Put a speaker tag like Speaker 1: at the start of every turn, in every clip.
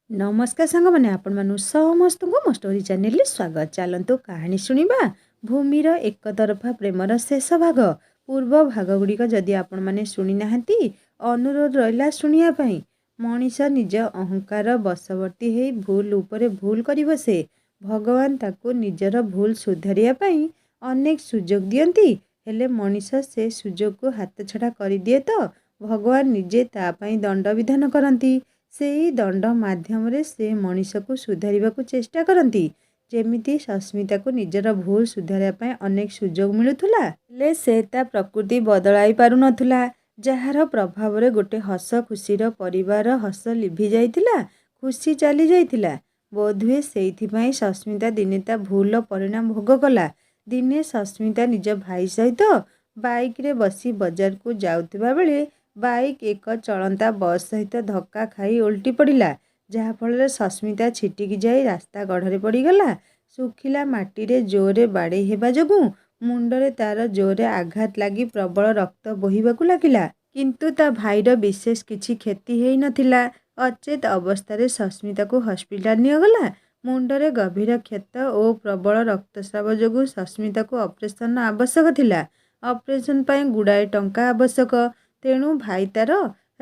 Speaker 1: नमस्कार सांग मैंने आपण मानु समस्त को मो स्टोरी चैनल स्वागत। चलतु कहानी शुणा भूमिर एक तरफा प्रेमर शेष भाग पूर्व भाग गुड़िक जदि आपण मैंने शुणी ना अनुरोध रहा शुणापी। मनीष निज अहंकार बशवर्ती हो भूल उपरे भूल कर बसे। भगवान ताको निजर भूल सुधारिया अनेक सुजोग दियंती हेले मनीष से सुजोग को हाथ छड़ा कर दिए तो भगवान निजे तापाई दंड विधान करती। सेही दंड माध्यम से मनीष को सुधार को चेष्टा करती जेमिति सस्मिता को निजर भूल सुधारिया अनेक सुजोग मिलूला हेले से ता प्रकृति बदलाई पारु नथुला। जार प्रभाव रे गोटे हस खुशीर परिवार हस लिभि जाइतिला, खुशी चली जाइतिला। बोधुए सेइथिपाई सस्मिता दिने ता भूल परिणाम भोग कला। दिने सस्मिता निज भाई सहित बाइक रे बसी बाजार को जाउथिबा बेले बाइक एक चलंता बस सहित धक्का खाई उल्टी पड़ा जहाँफल सस्मिता छिटिकी जाई रास्ता गढ़े पड़गला। सुखिला माटी रे जोरे बाड़े हेबा जोगु मुंडरे तार जोरे आघात लगी प्रबल रक्त बोहिबाकु लागिला, किंतु ता भाईर विशेष किछि क्षति हेई नथिला। अचेत अवस्था सस्मिता को हस्पिटाल नियगला। मुंडरे गभीर क्षत और प्रबल रक्तस्राव जोगु सस्मिता को ऑपरेशन आवश्यक थिला। ऑपरेशन पाई गुड़ाए टंका आवश्यक। तेणु भाई तार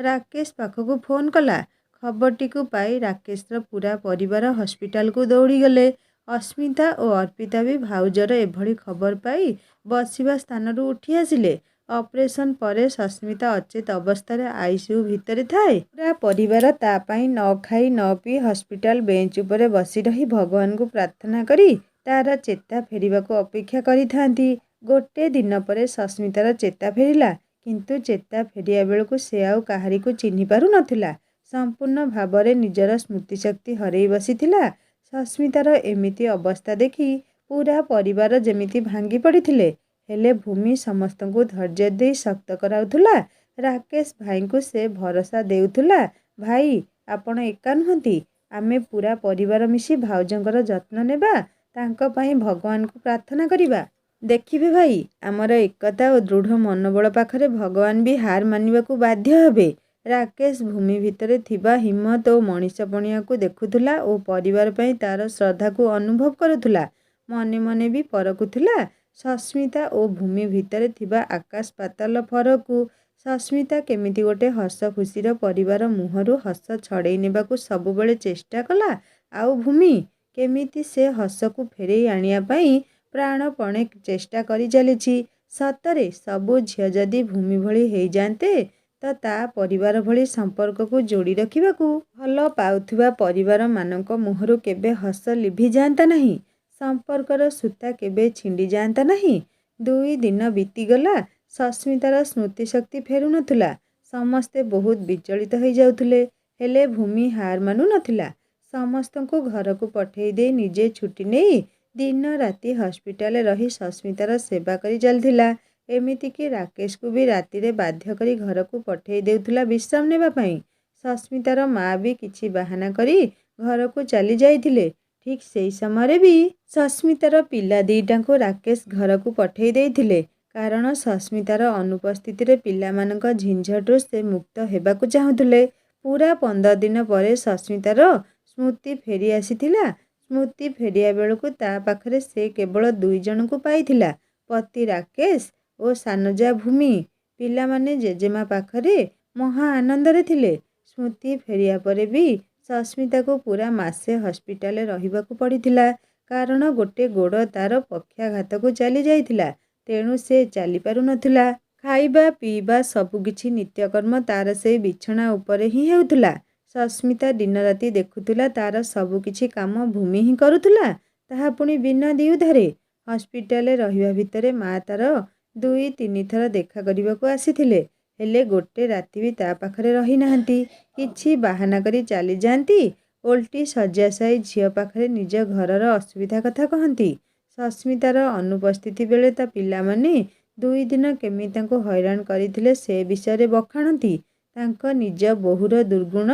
Speaker 1: राकेश पाखक फोन कला। खबरटी को पाई राकेशर पूरा परिवार हस्पिटाल को दौड़ी गले। अस्मिता और अर्पिता भी भाउजर एभली खबर पाई बसिबा स्थान उठी आसिले। ऑपरेशन परे सस्मिता अचेत अवस्था आईसीयू भितर थाए। पूरा परिवार तापाई न खाई न पी हस्पिटाल बेंच उपरे बसी रही भगवान को प्रार्थना करी तार चेता फेरिबा को अपेक्षा करी थांती। गोटे दिन पर सस्मितार चेता फेरिला, किंतु चेता फेरिया बेलू से आउ काहारी को चिन्हि पारु नथिला। संपूर्ण भावरे निजर स्मृतिशक्ति हरई बसीथिला। सस्मितार एमिति अवस्था देखी पूरा परिवार जेमिति भांगी पड़िथिले। हेले भूमि समस्त को धैर्य दे शक्त कराउथुला। राकेश भाई को से भरोसा देउथुला, भाई आपण एका नुहंती, आमे पूरा परिवार मिसी भाउजंकर जत्न नेबा, तांको पई भगवान को प्रार्थना करिबा। देखिबे भाई, आमर एकता और दृढ़ मनोबल पाखरे भगवान भी हार मानिबा को बाध्य हेबे। राकेश भूमि भितर थिबा हिम्मत और मनीषपणिया को देखुथुला और परिवार पई तार श्रद्धा को अनुभव करुथुला। मने मने भी परकुथुला सस्मिता और भूमि भितर थिबा आकाश पाताल फरक को। सस्मिता केमिति गोटे हस खुशीर परिवार मुहरु हस छड़े नेबाकू सबुबेले चेष्टा कला, आउ भूमि केमिति से हस को फेरई आनिया पई प्राणपणे चेष्टा करी चलीछि। सतरे सबु झियो जदि भूमि भली हेई जाते तो ता परिवार भली संपर्क को जोड़ी रखिबाकू भल पाउथिबा परिवार मानक मुहरु केबे हस लिभि जाता नहीं, संपर्कर सूता केबे छिंडी जाता नहीं। 2 दिन बीतीगला, सस्मितार स्मृतिशक्ति फेरु नथुला। समस्ते बहुत विचलित हो जाउथुले, हेले भूमि हार मानु नथिला। समस्त को घर को पठेई दे निजे छुट्टी नहीं दिन राति हस्पिटाल रही सस्मितार सेवा करी चलथिला। एमिति कि राकेश को भी राति रे बाध्य करी घर को पठेई देउथुला विश्राम नेबा पई। सस्मितार माँ भी किछि बहाना करी घर को चली जाइथिले। ठीक सेई समय भी सस्मितार पिला दीटा को राकेश घर को पठेई देइथिले, कारण सस्मितार अनुपस्थिति रे पिला मानक झिंझटू से मुक्त हेबाकू चाहुथुले। पूरा 15 दिन पर सस्मितार स्मृति फेरी आसीथिला। स्मृति फेरिया बेलू ता पाखरे से केवल 2 जन को पाइथिला, पति राकेश और सानजा भूमि। पिला माने जेजेमा पाखरे महा आनंद रे थिले। स्मृति फेरिया परे भी सस्मिता को पूरा मासे हस्पिटाल रहिबाकू पड़िथिला, कारण गोटे गोड़ तार पक्षाघात को चली जाइथिला। तेणु से चली पारु नथिला। खाइबा पीबा सबुकिछि नित्यकर्म तार से बिछना उपरे ही हेउथुला। सस्मिता दिन राति देखुथुला तार सबुकिछि काम भूमि ही करुथुला, ताहा पुणी बिना दिउधारे। हस्पिटाल रहिबा भितरे माँ तार 2-3 थर देखा करबाकू आसीथिले, हेले गोटे राति भी ता पाखरे रही नाहंती। किछि बाहाना करी चली जांती, ओल्टी शଯ୍ୟାଶାयी झियो पाखरे निज घरर असुविधा कथा कहंती। सस्मितार अनुपस्थिति बेले ता पिला माने 2 दिन केमिति तांको हैरान करिथिले से विषय बखाणती। तांको निज बोहुर दुर्गुण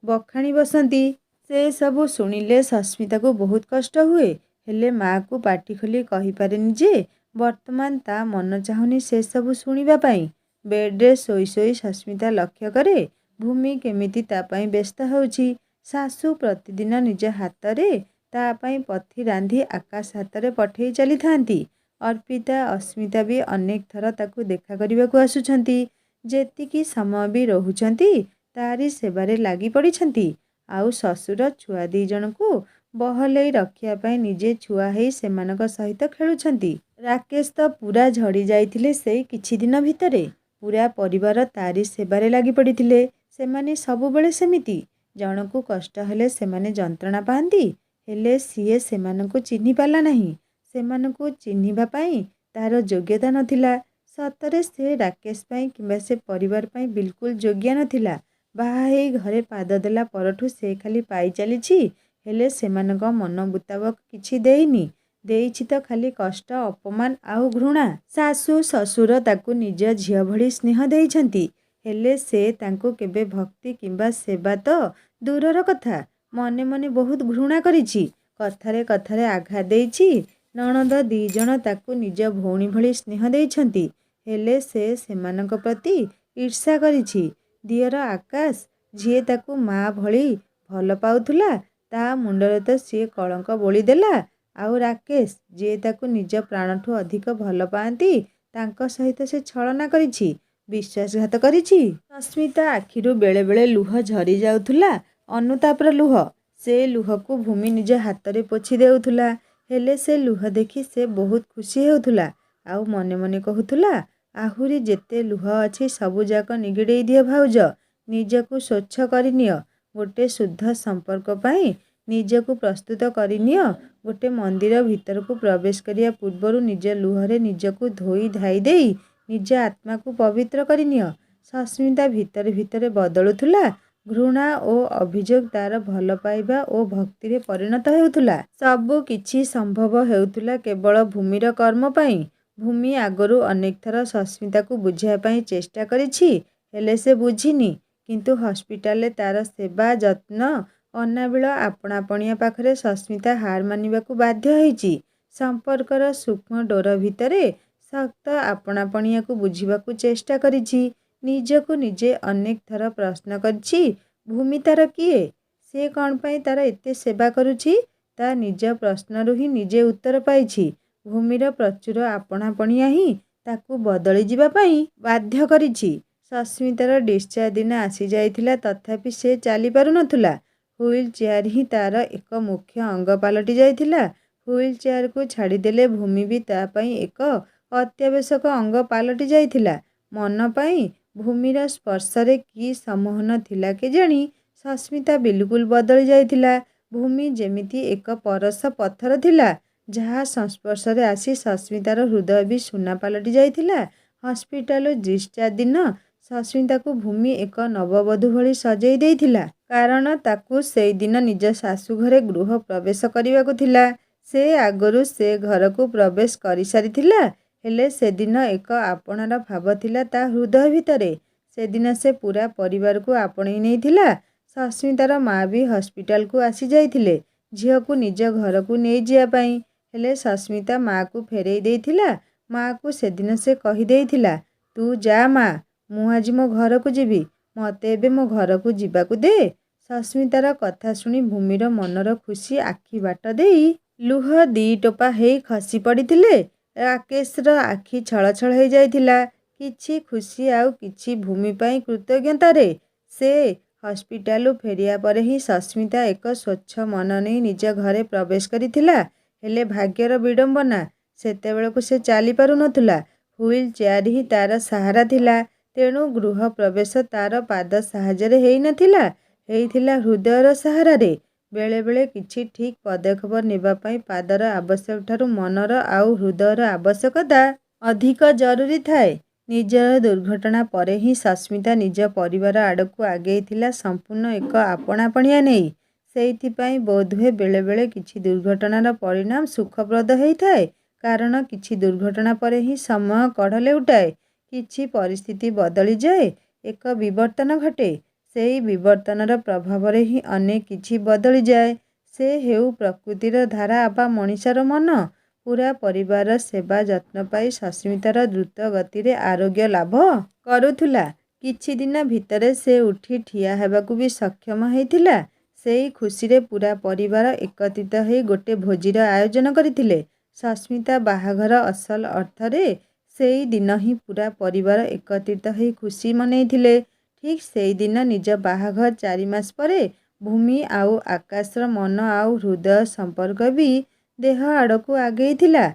Speaker 1: बखाणी बसंती। से सबू शुणिले सस्मिता को बहुत कष्ट हुए, हेले माँ को पाटी खोली कहि पारेनी जे वर्तमान ता मन चाहुनी से सबू शुणिबा पई। बेड्रे शोई शोई सस्मिता लक्ष्य करे भूमि केमिति ता पई व्यस्त होउछि। ଶାଶୁ ପ୍ରତିଦିନ ନିଜ ହାତରେ ତା ପାଇଁ ପଥି ରାନ୍ଧି ଆକାଶ ହାତରେ ପଠେଇ ଚାଲିଥାନ୍ତି। ଅର୍ପିତା ଅସ୍ମିତା ବି ଅନେକ ଥର ତାକୁ ଦେଖା କରିବାକୁ ଆସୁଛନ୍ତି। ଯେତିକି ସମୟ ବି ରହୁଛନ୍ତି ତାରି ସେବାରେ ଲାଗି ପଡ଼ିଛନ୍ତି। ଆଉ ଶ୍ୱଶୁର ଛୁଆ 2 ଜଣଙ୍କୁ ବହଲେଇ ରଖିବା ପାଇଁ ନିଜେ ଛୁଆ ହେଇ ସେମାନଙ୍କ ସହିତ ଖେଳୁଛନ୍ତି। ରାକେଶ ତ ପୁରା ଝଡ଼ି ଯାଇଥିଲେ ସେଇ କିଛି ଦିନ ଭିତରେ। ପୁରା ପରିବାର ତାରି ସେବାରେ ଲାଗି ପଡ଼ିଥିଲେ। ସେମାନେ ସବୁବେଳେ ସେମିତି। ଜଣକୁ କଷ୍ଟ ହେଲେ ସେମାନେ ଯନ୍ତ୍ରଣା ପାଆନ୍ତି। ହେଲେ ସିଏ ସେମାନଙ୍କୁ ଚିହ୍ନି ପାରିଲା ନାହିଁ। ସେମାନଙ୍କୁ ଚିହ୍ନିବା ପାଇଁ ତାର ଯୋଗ୍ୟତା ନଥିଲା। ସତରେ ସେ ରାକେଶ ପାଇଁ କିମ୍ବା ସେ ପରିବାର ପାଇଁ ବିଲକୁଲ ଯୋଗ୍ୟ ନଥିଲା। ବାହା ହେଇ ଘରେ ପାଦ ଦେଲା ପରଠୁ ସେ ଖାଲି ପାଇ ଚାଲିଛି। ହେଲେ ସେମାନଙ୍କ ମନ ମୁତାବକ କିଛି ଦେଇନି। ଦେଇଛି ତ ଖାଲି କଷ୍ଟ, ଅପମାନ ଆଉ ଘୃଣା। ଶାଶୁ ଶ୍ୱଶୁର ତାକୁ ନିଜ ଝିଅ ଭଳି ସ୍ନେହ ଦେଇଛନ୍ତି। ହେଲେ ସେ ତାଙ୍କୁ କେବେ ଭକ୍ତି କିମ୍ବା ସେବା ତ ଦୂରର କଥା, ମନେ ମନେ ବହୁତ ଘୃଣା କରିଛି। କଥାରେ କଥାରେ ଆଘାତ ଦେଇଛି। ନଣନ୍ଦ 2 ଜଣ ତାକୁ ନିଜ ଭଉଣୀ ଭଳି ସ୍ନେହ ଦେଇଛନ୍ତି। ହେଲେ ସେ ସେମାନଙ୍କ ପ୍ରତି ଈର୍ଷା କରିଛି। ଦିଅର ଆକାଶ, ଯିଏ ତାକୁ ମା ଭଳି ଭଲ ପାଉଥିଲା, ତା ମୁଣ୍ଡରେ ତ ସିଏ କଳଙ୍କ ବୋଳିଦେଲା। ଆଉ ରାକେଶ, ଯିଏ ତାକୁ ନିଜ ପ୍ରାଣଠୁ ଅଧିକ ଭଲ ପାଆନ୍ତି, ତାଙ୍କ ସହିତ ସେ ଛଳନା କରିଛି, ବିଶ୍ୱାସଘାତ କରିଛି। ସସ୍ମିତା ଆଖିରୁ ବେଳେ ବେଳେ ଲୁହ ଝରି ଯାଉଥିଲା, ଅନୁତାପର ଲୁହ। ସେ ଲୁହକୁ ଭୂମି ନିଜ ହାତରେ ପୋଛି ଦେଉଥିଲା। ହେଲେ ସେ ଲୁହ ଦେଖି ସେ ବହୁତ ଖୁସି ହେଉଥିଲା। ଆଉ ମନେ ମନେ କହୁଥିଲା, ଆହୁରି ଯେତେ ଲୁହ ଅଛି ସବୁଯାକ ନିଗିଡ଼େଇ ଦିଅ ଭାଉଜ। ନିଜକୁ ସ୍ୱଚ୍ଛ କରିନିଅ। ଗୋଟେ ଶୁଦ୍ଧ ସମ୍ପର୍କ ପାଇଁ ନିଜକୁ ପ୍ରସ୍ତୁତ କରିନିଅ। ଗୋଟେ ମନ୍ଦିର ଭିତରକୁ ପ୍ରବେଶ କରିବା ପୂର୍ବରୁ ନିଜ ଲୁହରେ ନିଜକୁ ଧୋଇ ଧାଇ ଦେଇ ନିଜ ଆତ୍ମାକୁ ପବିତ୍ର କରିନିଅ। ସସ୍ମିତା ଭିତରେ ଭିତରେ ବଦଳୁଥିଲା। ଘୃଣା ଓ ଅଭିଯୋଗ ତାର ଭଲ ପାଇବା ଓ ଭକ୍ତିରେ ପରିଣତ ହେଉଥିଲା। ସବୁ କିଛି ସମ୍ଭବ ହେଉଥିଲା କେବଳ ଭୂମିର କର୍ମ ପାଇଁ। ଭୂମି ଆଗରୁ ଅନେକ ଥର ସସ୍ମିତାକୁ ବୁଝାଇବା ପାଇଁ ଚେଷ୍ଟା କରିଛି। ହେଲେ ସେ ବୁଝିନି। କିନ୍ତୁ ହସ୍ପିଟାଲରେ ତାର ସେବା, ଯତ୍ନ, ଅନାବିଳ ଆପଣାପଣିଆ ପାଖରେ ସସ୍ମିତା ହାର ମାନିବାକୁ ବାଧ୍ୟ ହେଇଛି। ସମ୍ପର୍କର ସୂକ୍ଷ୍ମ ଡୋର ଭିତରେ ଶକ୍ତ ଆପଣାପଣିଆକୁ ବୁଝିବାକୁ ଚେଷ୍ଟା କରିଛି। ନିଜକୁ ନିଜେ ଅନେକ ଥର ପ୍ରଶ୍ନ କରିଛି, ଭୂମି ତାର କିଏ? ସେ କ'ଣ ପାଇଁ ତାର ଏତେ ସେବା କରୁଛି? ତା ନିଜ ପ୍ରଶ୍ନରୁ ହିଁ ନିଜେ ଉତ୍ତର ପାଇଛି। ଭୂମିର ପ୍ରଚୁର ଆପଣାପଣିଆ ହିଁ ତାକୁ ବଦଳି ଯିବା ପାଇଁ ବାଧ୍ୟ କରିଛି। ସସ୍ମିତାର ଡିସଚାର୍ଜ ଦିନ ଆସିଯାଇଥିଲା, ତଥାପି ସେ ଚାଲି ପାରୁନଥିଲା। ହୁଇଲ୍ ଚେୟାର ହିଁ ତାର ଏକ ମୁଖ୍ୟ ଅଙ୍ଗ ପାଲଟି ଯାଇଥିଲା। ହୁଇଲ୍ ଚେୟାରକୁ ଛାଡ଼ିଦେଲେ ଭୂମି ବି ତା ପାଇଁ ଏକ ଅତ୍ୟାବଶ୍ୟକ ଅଙ୍ଗ ପାଲଟି ଯାଇଥିଲା। ମନ ପାଇଁ ଭୂମିର ସ୍ପର୍ଶରେ କି ସମ୍ମୋହନ ଥିଲା କେଜାଣି, ସସ୍ମିତା ବିଲକୁଲ ବଦଳି ଯାଇଥିଲା। ଭୂମି ଯେମିତି ଏକ ପରଶ ପଥର ଥିଲା, ଯାହା ସଂସ୍ପର୍ଶରେ ଆସି ସସ୍ମିତାର ହୃଦୟ ବି ସୁନା ପାଲଟି ଯାଇଥିଲା। ହସ୍ପିଟାଲରୁ ଡିସଚାର୍ଜ ଦିନ ସସ୍ମିତାକୁ ଭୂମି ଏକ ନବବଧୂ ଭଳି ସଜେଇ ଦେଇଥିଲା। କାରଣ ତାକୁ ସେଇଦିନ ନିଜ ଶାଶୁଘରେ ଗୃହ ପ୍ରବେଶ କରିବାକୁ ଥିଲା। ସେ ଆଗରୁ ସେ ଘରକୁ ପ୍ରବେଶ କରିସାରିଥିଲା। ହେଲେ ସେଦିନ ଏକ ଆପଣାର ଭାବ ଥିଲା ତା ହୃଦୟ ଭିତରେ। ସେଦିନ ସେ ପୁରା ପରିବାରକୁ ଆପଣେଇ ନେଇଥିଲା। ସସ୍ମିତାର ମା ବି ହସ୍ପିଟାଲକୁ ଆସିଯାଇଥିଲେ ଝିଅକୁ ନିଜ ଘରକୁ ନେଇଯିବା ପାଇଁ। ହେଲେ ସସ୍ମିତା ମାକୁ ଫେରେଇ ଦେଇଥିଲା। ମାକୁ ସେଦିନ ସେ କହିଦେଇଥିଲା, ତୁ ଯା ମା, ମୁଁ ଆଜି ମୋ ଘରକୁ ଯିବି। ମତେ ଏବେ ମୋ ଘରକୁ ଯିବାକୁ ଦେ। ସସ୍ମିତାର କଥା ଶୁଣି ଭୂମିର ମନର ଖୁସି ଆଖି ବାଟ ଦେଇ ଲୁହ 2 ଟୋପା ହେଇ ଖସି ପଡ଼ିଥିଲେ। ରାକେଶର ଆଖି ଛଳଛଳ ହେଇଯାଇଥିଲା। କିଛି ଖୁସି ଆଉ କିଛି ଭୂମି ପାଇଁ କୃତଜ୍ଞତାରେ। ସେ ହସ୍ପିଟାଲରୁ ଫେରିବା ପରେ ହିଁ ସସ୍ମିତା ଏକ ସ୍ୱଚ୍ଛ ମନ ନେଇ ନିଜ ଘରେ ପ୍ରବେଶ କରିଥିଲା। ହେଲେ ଭାଗ୍ୟର ବିଡ଼ମ୍ବନା, ସେତେବେଳକୁ ସେ ଚାଲି ପାରୁନଥିଲା। ହୁଇଲ୍ ଚେୟାର ହିଁ ତାର ସାହାରା ଥିଲା। ତେଣୁ ଗୃହ ପ୍ରବେଶ ତାର ପାଦ ସାହାଯ୍ୟରେ ହେଇନଥିଲା, ହେଇଥିଲା ହୃଦୟର ସାହାରାରେ। ବେଳେ ବେଳେ କିଛି ଠିକ୍ ପଦକ୍ଷେପ ନେବା ପାଇଁ ପାଦର ଆବଶ୍ୟକଠାରୁ ମନର ଆଉ ହୃଦୟର ଆବଶ୍ୟକତା ଅଧିକ ଜରୁରୀ ଥାଏ। ନିଜର ଦୁର୍ଘଟଣା ପରେ ହିଁ ସସ୍ମିତା ନିଜ ପରିବାର ଆଡ଼କୁ ଆଗେଇଥିଲା, ସମ୍ପୂର୍ଣ୍ଣ ଏକ ଆପଣାପଣିଆ ନେଇ। ସେଇଥିପାଇଁ ବୋଧହୁଏ ବେଳେ ବେଳେ କିଛି ଦୁର୍ଘଟଣାର ପରିଣାମ ସୁଖପ୍ରଦ ହେଇଥାଏ। କାରଣ କିଛି ଦୁର୍ଘଟଣା ପରେ ହିଁ ସମୟ କଢ଼ ଲେଉଟାଏ। କିଛି ପରିସ୍ଥିତି ବଦଳିଯାଏ, ଏକ ବିବର୍ତ୍ତନ ଘଟେ। ସେଇ ବିବର୍ତ୍ତନର ପ୍ରଭାବରେ ହିଁ ଅନେକ କିଛି ବଦଳିଯାଏ। ସେ ହେଉ ପ୍ରକୃତିର ଧାରା ବା ମଣିଷର ମନ। ପୁରା ପରିବାରର ସେବା ଯତ୍ନ ପାଇ ସସ୍ମିତାର ଦ୍ରୁତ ଗତିରେ ଆରୋଗ୍ୟ ଲାଭ କରୁଥିଲା। କିଛି ଦିନ ଭିତରେ ସେ ଉଠି ଠିଆ ହେବାକୁ ବି ସକ୍ଷମ ହେଇଥିଲା। ସେଇ ଖୁସିରେ ପୂରା ପରିବାର ଏକତ୍ରିତ ହୋଇ ଗୋଟେ ଭୋଜିର ଆୟୋଜନ କରିଥିଲେ। ସସ୍ମିତା ବାହାଘର ଅସଲ ଅର୍ଥରେ ସେଇ ଦିନ ହିଁ ପୂରା ପରିବାର ଏକତ୍ରିତ ହୋଇ ଖୁସି ମନେଇଥିଲେ। ଠିକ୍ ସେଇଦିନ ନିଜ ବାହାଘର 4 ମାସ ପରେ ଭୂମି ଆଉ ଆକାଶର ମନ ଆଉ ହୃଦୟ ସମ୍ପର୍କ ବି ଦେହ ଆଡ଼କୁ ଆଗେଇଥିଲା।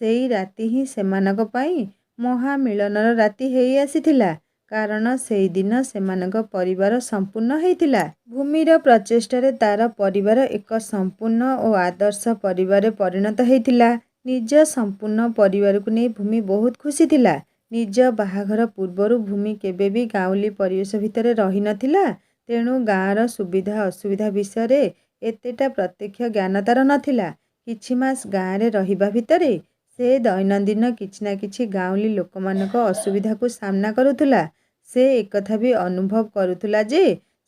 Speaker 1: ସେଇ ରାତି ହିଁ ସେମାନଙ୍କ ପାଇଁ ମହାମିଳନର ରାତି ହେଇ ଆସିଥିଲା। କାରଣ ସେଇଦିନ ସେମାନଙ୍କ ପରିବାର ସମ୍ପୂର୍ଣ୍ଣ ହେଇଥିଲା। ଭୂମିର ପ୍ରଚେଷ୍ଟାରେ ତା'ର ପରିବାର ଏକ ସମ୍ପୂର୍ଣ୍ଣ ଓ ଆଦର୍ଶ ପରିବାରରେ ପରିଣତ ହେଇଥିଲା। ନିଜ ସମ୍ପୂର୍ଣ୍ଣ ପରିବାରକୁ ନେଇ ଭୂମି ବହୁତ ଖୁସି ଥିଲା। ନିଜ ବାହାଘର ପୂର୍ବରୁ ଭୂମି କେବେ ବି ଗାଉଁଲି ପରିବେଶ ଭିତରେ ରହିନଥିଲା। ତେଣୁ ଗାଁର ସୁବିଧା ଅସୁବିଧା ବିଷୟରେ ଏତେଟା ପ୍ରତ୍ୟକ୍ଷ ଜ୍ଞାନ ତା'ର ନଥିଲା। କିଛି ମାସ ଗାଁରେ ରହିବା ଭିତରେ ସେ ଦୈନନ୍ଦିନ କିଛି ନା କିଛି ଗାଉଁଲି ଲୋକମାନଙ୍କ ଅସୁବିଧାକୁ ସାମ୍ନା କରୁଥିଲା। ସେ ଏକଥା ବି ଅନୁଭବ କରୁଥିଲା ଯେ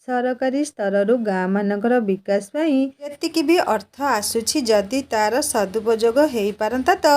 Speaker 1: ସରକାରୀ ସ୍ତରରୁ ଗାଁମାନଙ୍କର ବିକାଶ ପାଇଁ ଯେତିକି ବି ଅର୍ଥ ଆସୁଛି ଯଦି ତା'ର ସଦୁପଯୋଗ ହେଇପାରନ୍ତା ତ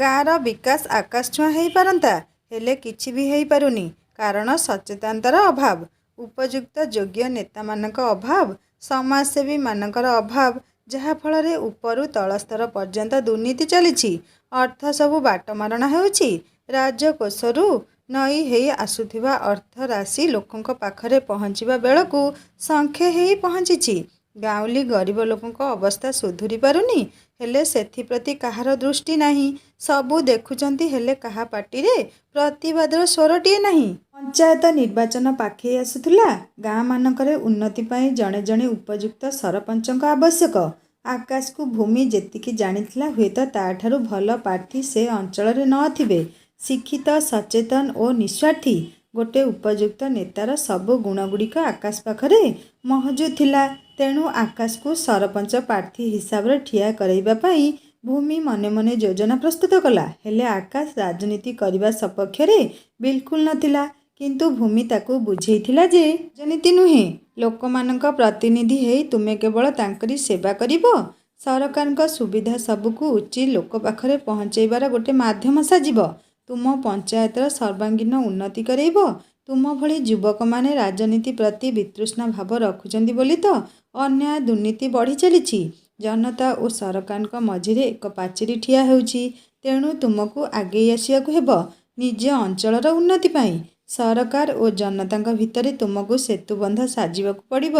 Speaker 1: ଗାଁର ବିକାଶ ଆକାଶଛୁଆଁ ହେଇପାରନ୍ତା। ହେଲେ କିଛି ବି ହେଇପାରୁନି। କାରଣ ସଚେତନତାର ଅଭାବ, ଉପଯୁକ୍ତ ଯୋଗ୍ୟ ନେତାମାନଙ୍କ ଅଭାବ, ସମାଜସେବୀମାନଙ୍କର ଅଭାବ, ଯାହାଫଳରେ ଉପରୁ ତଳସ୍ତର ପର୍ଯ୍ୟନ୍ତ ଦୁର୍ନୀତି ଚାଲିଛି। ଅର୍ଥ ସବୁ ବାଟମାରଣା ହେଉଛି। ରାଜକୋଷରୁ ନଈ ହେଇ ଆସୁଥିବା ଅର୍ଥ ରାଶି ଲୋକଙ୍କ ପାଖରେ ପହଞ୍ଚିବା ବେଳକୁ ସଂଖ୍ୟେ ହେଇ ପହଞ୍ଚିଛି। ଗାଉଁଲି ଗରିବ ଲୋକଙ୍କ ଅବସ୍ଥା ସୁଧୁରି ପାରୁନି। ହେଲେ ସେଥିପ୍ରତି କାହାର ଦୃଷ୍ଟି ନାହିଁ। ସବୁ ଦେଖୁଛନ୍ତି ହେଲେ କାହା ପାଟିରେ ପ୍ରତିବାଦର ସ୍ୱରଟିଏ ନାହିଁ। ପଞ୍ଚାୟତ ନିର୍ବାଚନ ପାଖେଇ ଆସୁଥିଲା। ଗାଁମାନଙ୍କରେ ଉନ୍ନତି ପାଇଁ ଜଣେ ଜଣେ ଉପଯୁକ୍ତ ସରପଞ୍ଚଙ୍କ ଆବଶ୍ୟକ। ଆକାଶକୁ ଭୂମି ଯେତିକି ଜାଣିଥିଲା ହୁଏତ ତା'ଠାରୁ ଭଲ ପ୍ରାର୍ଥୀ ସେ ଅଞ୍ଚଳରେ ନଥିବେ। ଶିକ୍ଷିତ, ସଚେତନ ଓ ନିଃସ୍ୱାର୍ଥୀ ଗୋଟେ ଉପଯୁକ୍ତ ନେତାର ସବୁ ଗୁଣଗୁଡ଼ିକ ଆକାଶ ପାଖରେ ମହଜୁଦ ଥିଲା। ତେଣୁ ଆକାଶକୁ ସରପଞ୍ଚ ପ୍ରାର୍ଥୀ ହିସାବରେ ଠିଆ କରାଇବା ପାଇଁ ଭୂମି ମନେ ମନେ ଯୋଜନା ପ୍ରସ୍ତୁତ କଲା। ହେଲେ ଆକାଶ ରାଜନୀତି କରିବା ସପକ୍ଷରେ ବିଲକୁଲ ନଥିଲା। କିନ୍ତୁ ଭୂମି ତାକୁ ବୁଝେଇଥିଲା ଯେ ରାଜନୀତି ନୁହେଁ, ଲୋକମାନଙ୍କ ପ୍ରତିନିଧି ହେଇ ତୁମେ କେବଳ ତାଙ୍କରି ସେବା କରିବ। ସରକାରଙ୍କ ସୁବିଧା ସବୁକୁ ଉଚିତ ଲୋକ ପାଖରେ ପହଞ୍ଚେଇବାର ଗୋଟେ ମାଧ୍ୟମ ସାଜିବ। ତୁମ ପଞ୍ଚାୟତର ସର୍ବାଙ୍ଗୀନ ଉନ୍ନତି କରେଇବ। ତୁମ ଭଳି ଯୁବକମାନେ ରାଜନୀତି ପ୍ରତି ବିତୃଷ୍ଣା ଭାବ ରଖୁଛନ୍ତି ବୋଲି ତ ଅନ୍ୟାୟ ଦୁର୍ନୀତି ବଢ଼ି ଚାଲିଛି। ଜନତା ଓ ସରକାରଙ୍କ ମଝିରେ ଏକ ପାଚେରୀ ଠିଆ ହେଉଛି। ତେଣୁ ତୁମକୁ ଆଗେଇ ଆସିବାକୁ ହେବ ନିଜ ଅଞ୍ଚଳର ଉନ୍ନତି ପାଇଁ। ସରକାର ଓ ଜନତାଙ୍କ ଭିତରେ ତୁମକୁ ସେତୁବନ୍ଧ ସାଜିବାକୁ ପଡ଼ିବ।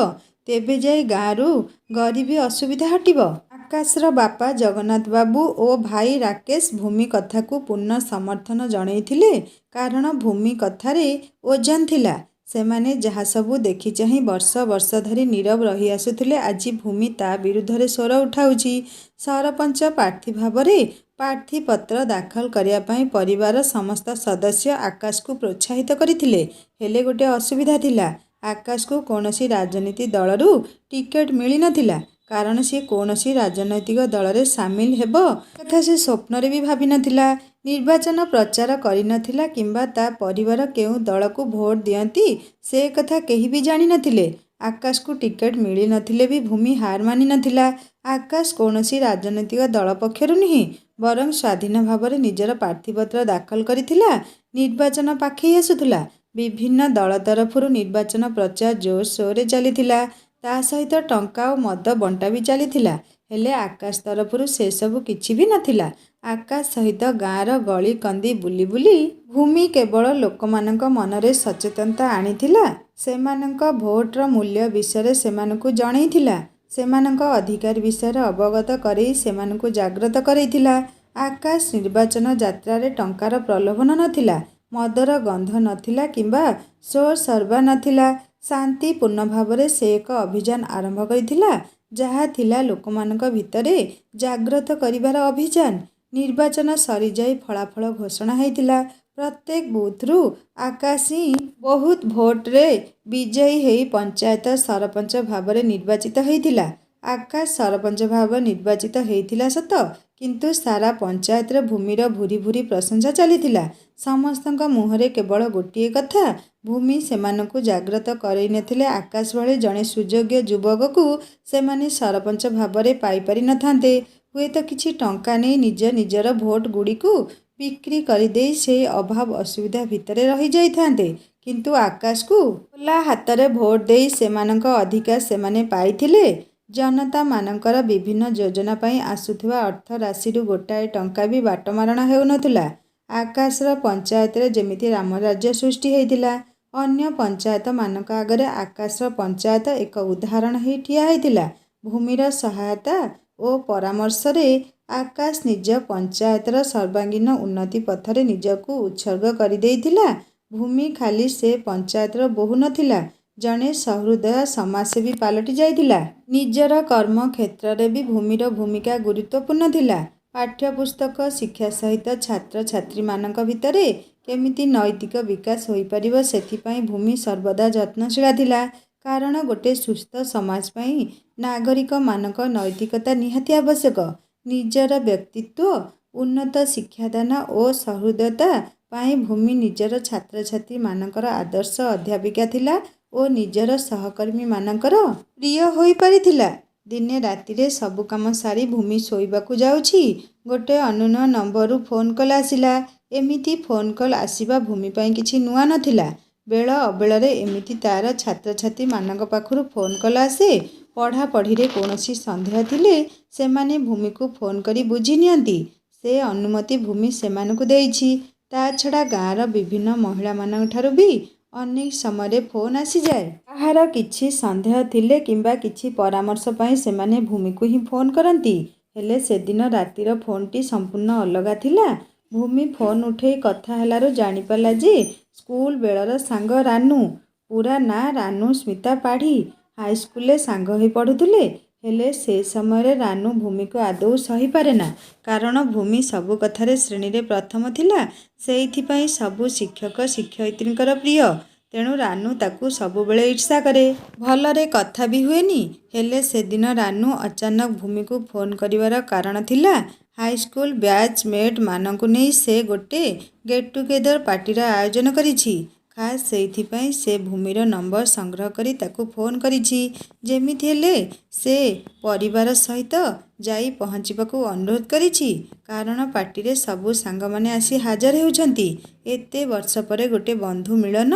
Speaker 1: ତେବେ ଯାଇ ଗାଁରୁ ଗରିବୀ ଅସୁବିଧା ହଟିବ। ଆକାଶର ବାପା ଜଗନ୍ନାଥ ବାବୁ ଓ ଭାଇ ରାକେଶ ଭୂମି କଥାକୁ ପୂର୍ଣ୍ଣ ସମର୍ଥନ ଜଣେଇଥିଲେ। କାରଣ ଭୂମି କଥାରେ ଓଜନ ଥିଲା। ସେମାନେ ଯାହା ସବୁ ଦେଖି ଚାହିଁ ବର୍ଷ ବର୍ଷ ଧରି ନୀରବ ରହି ଆସୁଥିଲେ ଆଜି ଭୂମି ତା ବିରୁଦ୍ଧରେ ସ୍ୱର ଉଠାଉଛି। ସରପଞ୍ଚ ପ୍ରାର୍ଥୀ ଭାବରେ ପ୍ରାର୍ଥୀପତ୍ର ଦାଖଲ କରିବା ପାଇଁ ପରିବାରର ସମସ୍ତ ସଦସ୍ୟ ଆକାଶକୁ ପ୍ରୋତ୍ସାହିତ କରିଥିଲେ। ହେଲେ ଗୋଟେ ଅସୁବିଧା ଥିଲା। ଆକାଶକୁ କୌଣସି ରାଜନୀତି ଦଳରୁ ଟିକେଟ ମିଳିନଥିଲା। କାରଣ ସେ କୌଣସି ରାଜନୈତିକ ଦଳରେ ସାମିଲ ହେବ କଥା ସେ ସ୍ୱପ୍ନରେ ବି ଭାବିନଥିଲା। ନିର୍ବାଚନ ପ୍ରଚାର କରିନଥିଲା କିମ୍ବା ତା ପରିବାର କେଉଁ ଦଳକୁ ଭୋଟ ଦିଅନ୍ତି ସେ କଥା କେହି ବି ଜାଣିନଥିଲେ। ଆକାଶକୁ ଟିକେଟ ମିଳିନଥିଲେ ବି ଭୂମି ହାର ମାନିନଥିଲା। ଆକାଶ କୌଣସି ରାଜନୈତିକ ଦଳ ପକ୍ଷରୁ ନୁହେଁ, ବରଂ ସ୍ୱାଧୀନ ଭାବରେ ନିଜର ପ୍ରାର୍ଥୀପତ୍ର ଦାଖଲ କରିଥିଲା। ନିର୍ବାଚନ ପାଖେଇ ଆସୁଥିଲା। ବିଭିନ୍ନ ଦଳ ତରଫରୁ ନିର୍ବାଚନ ପ୍ରଚାର ଜୋରସୋରରେ ଚାଲିଥିଲା। ତା ସହିତ ଟଙ୍କା ଓ ମଦ ବଣ୍ଟା ବି ଚାଲିଥିଲା। ହେଲେ ଆକାଶ ତରଫରୁ ସେସବୁ କିଛି ବି ନଥିଲା। ଆକାଶ ସହିତ ଗାଁର ଗଳି କନ୍ଦି ବୁଲି ବୁଲି ଭୂମି କେବଳ ଲୋକମାନଙ୍କ ମନରେ ସଚେତନତା ଆଣିଥିଲା। ସେମାନଙ୍କ ଭୋଟର ମୂଲ୍ୟ ବିଷୟରେ ସେମାନଙ୍କୁ ଜଣେଇଥିଲା। ସେମାନଙ୍କ ଅଧିକାର ବିଷୟରେ ଅବଗତ କରେଇ ସେମାନଙ୍କୁ ଜାଗ୍ରତ କରେଇଥିଲା। ଆକାଶ ନିର୍ବାଚନ ଯାତ୍ରାରେ ଟଙ୍କାର ପ୍ରଲୋଭନ ନଥିଲା, ମଦର ଗନ୍ଧ ନଥିଲା କିମ୍ବା ଶୋରଶରବା ନଥିଲା। ଶାନ୍ତିପୂର୍ଣ୍ଣ ଭାବରେ ସେ ଏକ ଅଭିଯାନ ଆରମ୍ଭ କରିଥିଲା, ଯାହା ଥିଲା ଲୋକମାନଙ୍କ ଭିତରେ ଜାଗ୍ରତ କରିବାର ଅଭିଯାନ। ନିର୍ବାଚନ ସରିଯାଇ ଫଳାଫଳ ଘୋଷଣା ହେଇଥିଲା। ପ୍ରତ୍ୟେକ ବୁଥରୁ ଆକାଶ ହିଁ ବହୁତ ଭୋଟରେ ବିଜୟୀ ହେଇ ପଞ୍ଚାୟତ ସରପଞ୍ଚ ଭାବରେ ନିର୍ବାଚିତ ହେଇଥିଲା। ଆକାଶ ସରପଞ୍ଚ ଭାବରେ ନିର୍ବାଚିତ ହେଇଥିଲା ସତ, କିନ୍ତୁ ସାରା ପଞ୍ଚାୟତରେ ଭୂମିର ଭୁରି ଭୁରି ପ୍ରଶଂସା ଚାଲିଥିଲା। ସମସ୍ତଙ୍କ ମୁହଁରେ କେବଳ ଗୋଟିଏ କଥା, ଭୂମି ସେମାନଙ୍କୁ ଜାଗ୍ରତ କରେଇନଥିଲେ ଆକାଶ ଭଳି ଜଣେ ସୁଯୋଗ୍ୟ ଯୁବକକୁ ସେମାନେ ସରପଞ୍ଚ ଭାବରେ ପାଇପାରି ନଥାନ୍ତେ। ହୁଏତ କିଛି ଟଙ୍କା ନେଇ ନିଜ ନିଜର ଭୋଟ ଗୁଡ଼ିକୁ ବିକ୍ରି କରିଦେଇ ସେ ଅଭାବ ଅସୁବିଧା ଭିତରେ ରହିଯାଇଥାନ୍ତେ। କିନ୍ତୁ ଆକାଶକୁ ଖୋଲା ହାତରେ ଭୋଟ ଦେଇ ସେମାନଙ୍କ ଅଧିକାର ସେମାନେ ପାଇଥିଲେ। ଜନତାମାନଙ୍କର ବିଭିନ୍ନ ଯୋଜନା ପାଇଁ ଆସୁଥିବା ଅର୍ଥ ରାଶିରୁ ଗୋଟାଏ ଟଙ୍କା ବି ବାଟମାରଣା ହେଉନଥିଲା। ଆକାଶର ପଞ୍ଚାୟତରେ ଯେମିତି ରାମରାଜ୍ୟ ସୃଷ୍ଟି ହେଇଥିଲା, ଅନ୍ୟ ପଞ୍ଚାୟତମାନଙ୍କ ଆଗରେ ଆକାଶର ପଞ୍ଚାୟତ ଏକ ଉଦାହରଣ ହେଇ ଠିଆ ହେଇଥିଲା। ଭୂମିର ସହାୟତା ଓ ପରାମର୍ଶରେ ଆକାଶ ନିଜ ପଞ୍ଚାୟତର ସର୍ବାଙ୍ଗୀନ ଉନ୍ନତି ପଥରେ ନିଜକୁ ଉତ୍ସର୍ଗ କରିଦେଇଥିଲା। ଭୂମି ଖାଲି ସେ ପଞ୍ଚାୟତର ବୋହୂ ନଥିଲା, ଜଣେ ସହୃଦୟ ସମାଜସେବୀ ପାଲଟି ଯାଇଥିଲା। ନିଜର କର୍ମକ୍ଷେତ୍ରରେ ବି ଭୂମିର ଭୂମିକା ଗୁରୁତ୍ୱପୂର୍ଣ୍ଣ ଥିଲା। ପାଠ୍ୟପୁସ୍ତକ ଶିକ୍ଷା ସହିତ ଛାତ୍ରଛାତ୍ରୀମାନଙ୍କ ଭିତରେ କେମିତି ନୈତିକ ବିକାଶ ହୋଇପାରିବ ସେଥିପାଇଁ ଭୂମି ସର୍ବଦା ଯତ୍ନଶୀଳା ଥିଲା। କାରଣ ଗୋଟେ ସୁସ୍ଥ ସମାଜ ପାଇଁ ନାଗରିକମାନଙ୍କ ନୈତିକତା ନିହାତି ଆବଶ୍ୟକ। ନିଜର ବ୍ୟକ୍ତିତ୍ୱ, ଉନ୍ନତ ଶିକ୍ଷାଦାନ ଓ ସହୃଦୟତା ପାଇଁ ଭୂମି ନିଜର ଛାତ୍ରଛାତ୍ରୀମାନଙ୍କର ଆଦର୍ଶ ଅଧ୍ୟାପିକା ଥିଲା ଓ ନିଜର ସହକର୍ମୀମାନଙ୍କର ପ୍ରିୟ ହୋଇପାରିଥିଲା। ଦିନେ ରାତିରେ ସବୁ କାମ ସାରି ଭୂମି ଶୋଇବାକୁ ଯାଉଛି, ଗୋଟେ ଅନନ୍ୟ ନମ୍ବରରୁ ଫୋନ୍ କଲ୍ ଆସିଲା। ଏମିତି ଫୋନ୍ କଲ୍ ଆସିବା ଭୂମି ପାଇଁ କିଛି ନୂଆ ନଥିଲା। ବେଳ ଅବେଳରେ ଏମିତି ତା'ର ଛାତ୍ରଛାତ୍ରୀମାନଙ୍କ ପାଖରୁ ଫୋନ୍ କଲ୍ ଆସେ। ପଢ଼ାପଢ଼ିରେ କୌଣସି ସନ୍ଦେହ ଥିଲେ ସେମାନେ ଭୂମିକୁ ଫୋନ୍ କରି ବୁଝି ନିଅନ୍ତି। ସେ ଅନୁମତି ଭୂମି ସେମାନଙ୍କୁ ଦେଇଛି। ତା' ଛଡ଼ା ଗାଁର ବିଭିନ୍ନ ମହିଳାମାନଙ୍କଠାରୁ ବି ଅନେକ ସମୟରେ ଫୋନ୍ ଆସିଯାଏ। କାହାର କିଛି ସନ୍ଦେହ ଥିଲେ କିମ୍ବା କିଛି ପରାମର୍ଶ ପାଇଁ ସେମାନେ ଭୂମିକୁ ହିଁ ଫୋନ୍ କରନ୍ତି। ହେଲେ ସେଦିନ ରାତିର ଫୋନ୍ଟି ସମ୍ପୂର୍ଣ୍ଣ ଅଲଗା ଥିଲା। ଭୂମି ଫୋନ୍ ଉଠେଇ କଥା ହେଲାରୁ ଜାଣିପାରିଲା ଯେ ସ୍କୁଲ ବେଳର ସାଙ୍ଗ ରାନୁ। ପୂରା ନାଁ ରାନୁ ସ୍ମିତା ପାଢ଼ୀ। ହାଇସ୍କୁଲରେ ସାଙ୍ଗ ହୋଇ ପଢ଼ୁଥିଲେ। ହେଲେ ସେ ସମୟରେ ରାନୁ ଭୂମିକୁ ଆଦୌ ସହିପାରେନା। କାରଣ ଭୂମି ସବୁ କଥାରେ ଶ୍ରେଣୀରେ ପ୍ରଥମ ଥିଲା। ସେଇଥିପାଇଁ ସବୁ ଶିକ୍ଷକ ଶିକ୍ଷୟିତ୍ରୀଙ୍କର ପ୍ରିୟ। ତେଣୁ ରାନୁ ତାକୁ ସବୁବେଳେ ଈର୍ଷା କରେ। ଭଲରେ କଥା ବି ହୁଏନି। ହେଲେ ସେଦିନ ରାନୁ ଅଚାନକ ଭୂମିକୁ ଫୋନ୍ କରିବାର କାରଣ ଥିଲା ହାଇସ୍କୁଲ ବ୍ୟାଚ୍ ମେଟ୍ମାନଙ୍କୁ ନେଇ ସେ ଗୋଟେ ଗେଟ୍ ଟୁଗେଦର ପାର୍ଟିର ଆୟୋଜନ କରିଛି। ଖାସ୍ ସେଇଥିପାଇଁ ସେ ଭୂମିର ନମ୍ବର ସଂଗ୍ରହ କରି ତାକୁ ଫୋନ୍ କରିଛି। ଯେମିତି ହେଲେ ସେ ପରିବାର ସହିତ ଯାଇ ପହଞ୍ଚିବାକୁ ଅନୁରୋଧ କରିଛି। କାରଣ ପାର୍ଟିରେ ସବୁ ସାଙ୍ଗମାନେ ଆସି ହାଜର ହେଉଛନ୍ତି। ଏତେ ବର୍ଷ ପରେ ଗୋଟେ ବନ୍ଧୁ ମିଳନ,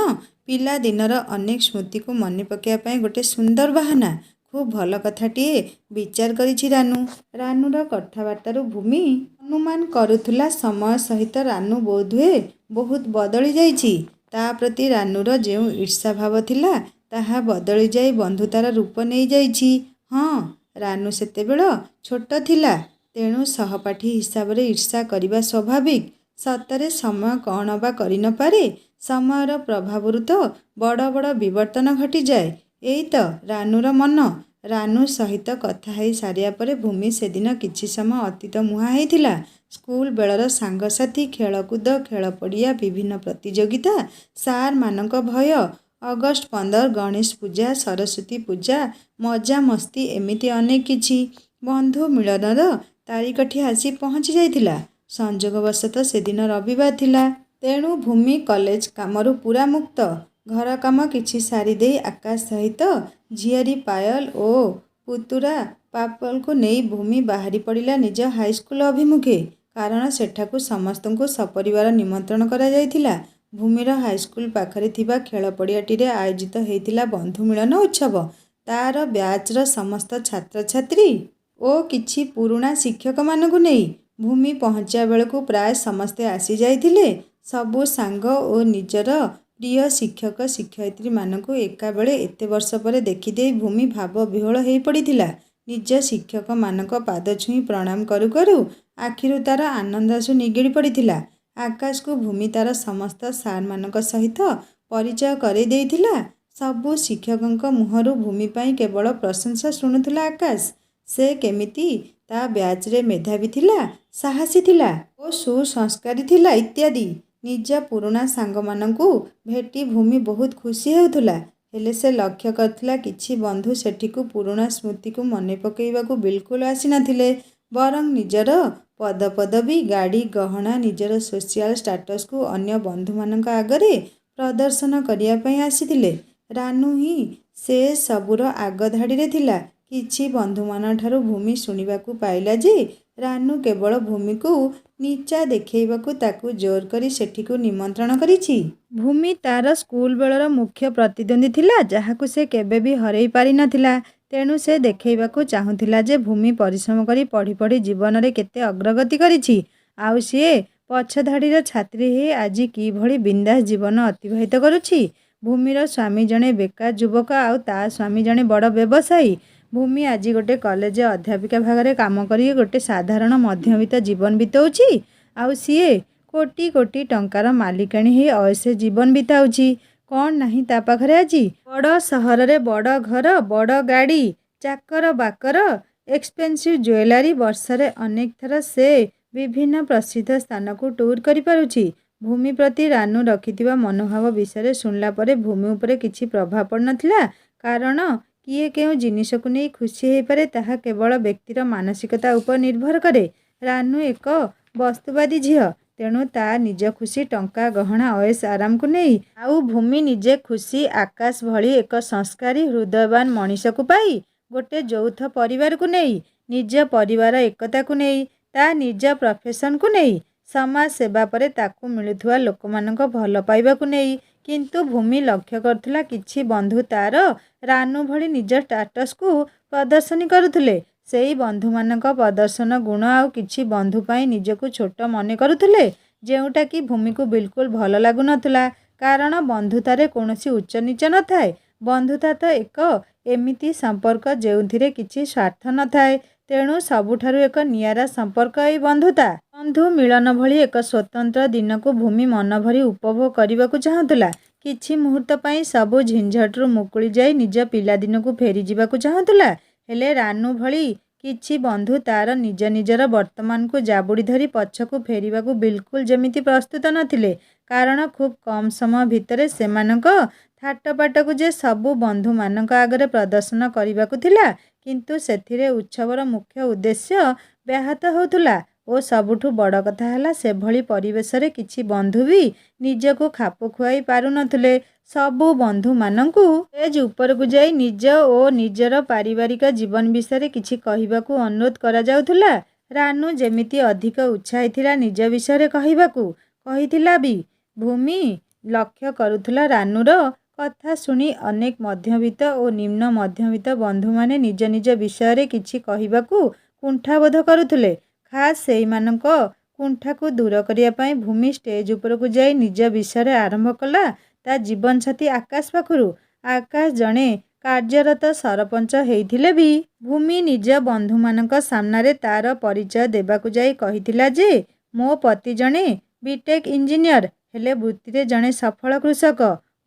Speaker 1: ପିଲାଦିନର ଅନେକ ସ୍ମୃତିକୁ ମନେ ପକାଇବା ପାଇଁ ଗୋଟେ ସୁନ୍ଦର ବାହାନା। ଖୁବ୍ ଭଲ କଥାଟିଏ ବିଚାର କରିଛି ରାନୁ। ରାନୁର କଥାବାର୍ତ୍ତାରୁ ଭୂମି ଅନୁମାନ କରୁଥିଲା ସମୟ ସହିତ ରାନୁ ବୋଧହୁଏ ବହୁତ ବଦଳି ଯାଇଛି। ତା' ପ୍ରତି ରାନୁର ଯେଉଁ ଈର୍ଷାଭାବ ଥିଲା ତାହା ବଦଳି ଯାଇ ବନ୍ଧୁତାର ରୂପ ନେଇଯାଇଛି। ହଁ, ରାନୁ ସେତେବେଳେ ଛୋଟ ଥିଲା। ତେଣୁ ସହପାଠୀ ହିସାବରେ ଈର୍ଷା କରିବା ସ୍ୱାଭାବିକ। ସତରେ ସମୟ କ'ଣ ବା କରିନପାରେ? ସମୟର ପ୍ରଭାବରୁ ତ ବଡ଼ ବଡ଼ ବିବର୍ତ୍ତନ ଘଟିଯାଏ। ଏଇ ତ ରାନୁର ମନ। ରାନୁ ସହିତ କଥା ହେଇ ସାରିବା ପରେ ଭୂମି ସେଦିନ କିଛି ସମୟ ଅତୀତ ମୁହାଁ ହେଇଥିଲା। ସ୍କୁଲ ବେଳର ସାଙ୍ଗସାଥି, ଖେଳକୁଦ, ଖେଳପଡ଼ିଆ, ବିଭିନ୍ନ ପ୍ରତିଯୋଗିତା, ସାର୍ମାନଙ୍କ ଭୟ, ଅଗଷ୍ଟ 15, ଗଣେଶ ପୂଜା, ସରସ୍ୱତୀ ପୂଜା, ମଜାମସ୍ତି ଏମିତି ଅନେକ କିଛି। ବନ୍ଧୁ ମିଳନର ତାରିଖଟି ଆସି ପହଞ୍ଚି ଯାଇଥିଲା। ସଂଯୋଗବଶତଃ ସେଦିନ ରବିବାର ଥିଲା। ତେଣୁ ଭୂମି କଲେଜ କାମରୁ ପୂରା ମୁକ୍ତ। ଘର କାମ କିଛି ସାରିଦେଇ ଆକାଶ ସହିତ ଝିଆରୀ ପାୟଲ ଓ ପୁତୁରା ପାପଲକୁ ନେଇ ଭୂମି ବାହାରି ପଡ଼ିଲା ନିଜ ହାଇସ୍କୁଲ ଅଭିମୁଖେ। କାରଣ ସେଠାକୁ ସମସ୍ତଙ୍କୁ ସପରିବାର ନିମନ୍ତ୍ରଣ କରାଯାଇଥିଲା। ଭୂମିର ହାଇସ୍କୁଲ ପାଖରେ ଥିବା ଖେଳପଡ଼ିଆଟିରେ ଆୟୋଜିତ ହେଇଥିଲା ବନ୍ଧୁ ମିଳନ ଉତ୍ସବ। ତା'ର ବ୍ୟାଚ୍ର ସମସ୍ତ ଛାତ୍ରଛାତ୍ରୀ ଓ କିଛି ପୁରୁଣା ଶିକ୍ଷକମାନଙ୍କୁ ନେଇ। ଭୂମି ପହଞ୍ଚିବା ବେଳକୁ ପ୍ରାୟ ସମସ୍ତେ ଆସିଯାଇଥିଲେ। ସବୁ ସାଙ୍ଗ ଓ ନିଜର ପ୍ରିୟ ଶିକ୍ଷକ ଶିକ୍ଷୟିତ୍ରୀମାନଙ୍କୁ ଏକାବେଳେ ଏତେ ବର୍ଷ ପରେ ଦେଖିଦେଇ ଭୂମି ଭାବ ବିହ୍ୱଳ ହେଇପଡ଼ିଥିଲା। ନିଜ ଶିକ୍ଷକମାନଙ୍କ ପାଦ ଛୁଇଁ ପ୍ରଣାମ କରୁ କରୁ ଆଖିରୁ ତା'ର ଆନନ୍ଦାଶ୍ରୁ ନିଗିଡ଼ି ପଡ଼ିଥିଲା। ଆକାଶକୁ ଭୂମି ତା'ର ସମସ୍ତ ସାର୍ମାନଙ୍କ ସହିତ ପରିଚୟ କରେଇ ଦେଇଥିଲା। ସବୁ ଶିକ୍ଷକଙ୍କ ମୁହଁରୁ ଭୂମି ପାଇଁ କେବଳ ପ୍ରଶଂସା ଶୁଣୁଥିଲା ଆକାଶ। ସେ କେମିତି ତା' ବ୍ୟାଚ୍ରେ ମେଧାବୀ ଥିଲା, ସାହସୀ ଥିଲା ଓ ସୁସଂସ୍କାରୀ ଥିଲା ଇତ୍ୟାଦି। ନିଜ ପୁରୁଣା ସାଙ୍ଗମାନଙ୍କୁ ଭେଟି ଭୂମି ବହୁତ ଖୁସି ହେଉଥିଲା। ହେଲେ ସେ ଲକ୍ଷ୍ୟ କରିଥିଲା କିଛି ବନ୍ଧୁ ସେଠିକୁ ପୁରୁଣା ସ୍ମୃତିକୁ ମନେ ପକେଇବାକୁ ବିଲକୁଲ ଆସିନଥିଲେ। ବରଂ ନିଜର ପଦପଦବୀ, ଗାଡ଼ି, ଗହଣା, ନିଜର ସୋସିଆଲ ଷ୍ଟାଟସକୁ ଅନ୍ୟ ବନ୍ଧୁମାନଙ୍କ ଆଗରେ ପ୍ରଦର୍ଶନ କରିବା ପାଇଁ ଆସିଥିଲେ। ରାନୁ ହିଁ ସେ ସବୁର ଆଗ ଧାଡ଼ିରେ ଥିଲା। କିଛି ବନ୍ଧୁମାନଙ୍କଠାରୁ ଭୂମି ଶୁଣିବାକୁ ପାଇଲା ଯେ ରାନୁ କେବଳ ଭୂମିକୁ ନିଚା ଦେଖେଇବାକୁ ତାକୁ ଜୋର କରି ସେଠିକୁ ନିମନ୍ତ୍ରଣ କରିଛି। ଭୂମି ତାର ସ୍କୁଲ ବେଳର ମୁଖ୍ୟ ପ୍ରତିଦ୍ୱନ୍ଦ୍ୱୀ ଥିଲା, ଯାହାକୁ ସେ କେବେ ବି ହରେଇ ପାରିନଥିଲା। ତେଣୁ ସେ ଦେଖେଇବାକୁ ଚାହୁଁଥିଲା ଯେ ଭୂମି ପରିଶ୍ରମ କରି ପଢ଼ି ପଢ଼ି ଜୀବନରେ କେତେ ଅଗ୍ରଗତି କରିଛି, ଆଉ ସିଏ ପଛ ଧାଡ଼ିର ଛାତ୍ରୀ ହେଇ ଆଜି କିଭଳି ବିନ୍ଦାସ ଜୀବନ ଅତିବାହିତ କରୁଛି। ଭୂମିର ସ୍ୱାମୀ ଜଣେ ବେକାର ଯୁବକ, ଆଉ ତା ସ୍ୱାମୀ ଜଣେ ବଡ଼ ବ୍ୟବସାୟୀ। ଭୂମି ଆଜି ଗୋଟେ କଲେଜ ଅଧ୍ୟାପିକା ଭାଗରେ କାମ କରି ଗୋଟେ ସାଧାରଣ ମଧ୍ୟବିତ୍ତ ଜୀବନ ବିତାଉଛି, ଆଉ ସିଏ କୋଟି କୋଟି ଟଙ୍କାର ମାଲିକାଣୀ ହେଇ ଅୟସେ ଜୀବନ ବିତାଉଛି। କ'ଣ ନାହିଁ ତା ପାଖରେ ଆଜି? ବଡ଼ ସହରରେ ବଡ଼ ଘର, ବଡ଼ ଗାଡ଼ି, ଚାକର ବାକର, ଏକ୍ସପେନ୍ସିଭ୍ ଜୁଏଲାରୀ। ବର୍ଷରେ ଅନେକ ଥର ସେ ବିଭିନ୍ନ ପ୍ରସିଦ୍ଧ ସ୍ଥାନକୁ ଟୁର୍ କରିପାରୁଛି। ଭୂମି ପ୍ରତି ରାନୁ ରଖିଥିବା ମନୋଭାବ ବିଷୟରେ ଶୁଣିଲା ପରେ ଭୂମି ଉପରେ କିଛି ପ୍ରଭାବ ପଡ଼ିନଥିଲା। କାରଣ କିଏ କେଉଁ ଜିନିଷକୁ ନେଇ ଖୁସି ହେଇପାରେ ତାହା କେବଳ ବ୍ୟକ୍ତିର ମାନସିକତା ଉପରେ ନିର୍ଭର କରେ। ରାନୁ ଏକ ବସ୍ତୁବାଦୀ ଝିଅ, ତେଣୁ ତା ନିଜ ଖୁସି ଟଙ୍କା, ଗହଣା, ଅୟସ ଆରାମକୁ ନେଇ। ଆଉ ଭୂମି ନିଜେ ଖୁସି ଆକାଶ ଭଳି ଏକ ସଂସ୍କାରୀ ହୃଦୟବାନ ମଣିଷକୁ ପାଇ, ଗୋଟେ ଯୌଥ ପରିବାରକୁ ନେଇ, ନିଜ ପରିବାର ଏକତାକୁ ନେଇ, ତା ନିଜ ପ୍ରଫେସନକୁ ନେଇ, ସମାଜ ସେବା ପରେ ତାକୁ ମିଳୁଥିବା ଲୋକମାନଙ୍କ ଭଲ ପାଇବାକୁ ନେଇ। କିନ୍ତୁ ଭୂମି ଲକ୍ଷ୍ୟ କରୁଥିଲା କିଛି ବନ୍ଧୁ ତାର ରାନୁ ଭଳି ନିଜ ଷ୍ଟାଟସକୁ ପ୍ରଦର୍ଶନୀ କରୁଥିଲେ। ସେଇ ବନ୍ଧୁମାନଙ୍କ ପ୍ରଦର୍ଶନ ଗୁଣ ଆଉ କିଛି ବନ୍ଧୁ ପାଇଁ ନିଜକୁ ଛୋଟ ମନେ କରୁଥିଲେ, ଯେଉଁଟାକି ଭୂମିକୁ ବିଲକୁଲ ଭଲ ଲାଗୁନଥିଲା। କାରଣ ବନ୍ଧୁତାରେ କୌଣସି ଉଚ୍ଚ ନିଚ ନଥାଏ। ବନ୍ଧୁତା ତ ଏକ ଏମିତି ସମ୍ପର୍କ ଯେଉଁଥିରେ କିଛି ସ୍ୱାର୍ଥ ନଥାଏ। ତେଣୁ ସବୁଠାରୁ ଏକ ନିଆରା ସମ୍ପର୍କ ଏଇ ବନ୍ଧୁତା। ବନ୍ଧୁ ମିଳନ ଭଳି ଏକ ସ୍ୱତନ୍ତ୍ର ଦିନକୁ ଭୂମି ମନଭରି ଉପଭୋଗ କରିବାକୁ ଚାହୁଁଥିଲା। କିଛି ମୁହୂର୍ତ୍ତ ପାଇଁ ସବୁ ଝିଞ୍ଝଟରୁ ମୁକୁଳି ଯାଇ ନିଜ ପିଲାଦିନକୁ ଫେରିଯିବାକୁ ଚାହୁଁଥିଲା। ହେଲେ ରାନୁ ଭଳି କିଛି ବନ୍ଧୁ ତାର ନିଜ ନିଜର ବର୍ତ୍ତମାନକୁ ଜାବୁଡ଼ି ଧରି ପଛକୁ ଫେରିବାକୁ ବିଲକୁଲ ଯେମିତି ପ୍ରସ୍ତୁତ ନଥିଲେ। କାରଣ ଖୁବ୍ କମ୍ ସମୟ ଭିତରେ ସେମାନଙ୍କ ଥାଟପାଟକୁ ଯେ ସବୁ ବନ୍ଧୁମାନଙ୍କ ଆଗରେ ପ୍ରଦର୍ଶନ କରିବାକୁ ଥିଲା, କିନ୍ତୁ ସେଥିରେ ଉତ୍ସବର ମୁଖ୍ୟ ଉଦ୍ଦେଶ୍ୟ ବ୍ୟାହତ ହେଉଥିଲା। ଓ ସବୁଠୁ ବଡ଼ କଥା ହେଲା, ସେଭଳି ପରିବେଶରେ କିଛି ବନ୍ଧୁ ବି ନିଜକୁ ଖାପ ଖୁଆଇ ପାରୁନଥିଲେ। ସବୁ ବନ୍ଧୁମାନଙ୍କୁ ଷ୍ଟେଜ୍ ଉପରକୁ ଯାଇ ନିଜ ଓ ନିଜର ପାରିବାରିକ ଜୀବନ ବିଷୟରେ କିଛି କହିବାକୁ ଅନୁରୋଧ କରାଯାଉଥିଲା। ରାନୁ ଯେମିତି ଅଧିକ ଉତ୍ସାହୀ ଥିଲା ନିଜ ବିଷୟରେ କହିବାକୁ। କହିଥିଲା ବି। ଭୂମି ଲକ୍ଷ୍ୟ କରୁଥିଲା ରାନୁର କଥା ଶୁଣି ଅନେକ ମଧ୍ୟବିତ୍ତ ଓ ନିମ୍ନ ମଧ୍ୟବିତ୍ତ ବନ୍ଧୁମାନେ ନିଜ ନିଜ ବିଷୟରେ କିଛି କହିବାକୁ କୁଣ୍ଠାବୋଧ କରୁଥିଲେ। ଖାସ୍ ସେଇମାନଙ୍କ କୁଣ୍ଠାକୁ ଦୂର କରିବା ପାଇଁ ଭୂମି ଷ୍ଟେଜ୍ ଉପରକୁ ଯାଇ ନିଜ ବିଷୟରେ ଆରମ୍ଭ କଲା ତା ଜୀବନସାଥୀ ଆକାଶ ପାଖରୁ। ଆକାଶ ଜଣେ କାର୍ଯ୍ୟରତ ସରପଞ୍ଚ ହେଇଥିଲେ ବି ଭୂମି ନିଜ ବନ୍ଧୁମାନଙ୍କ ସାମ୍ନାରେ ତାର ପରିଚୟ ଦେବାକୁ ଯାଇ କହିଥିଲା ଯେ, ମୋ ପତି ଜଣେ ବିଟେକ୍ ଇଞ୍ଜିନିୟର, ହେଲେ ବୃତ୍ତିରେ ଜଣେ ସଫଳ କୃଷକ।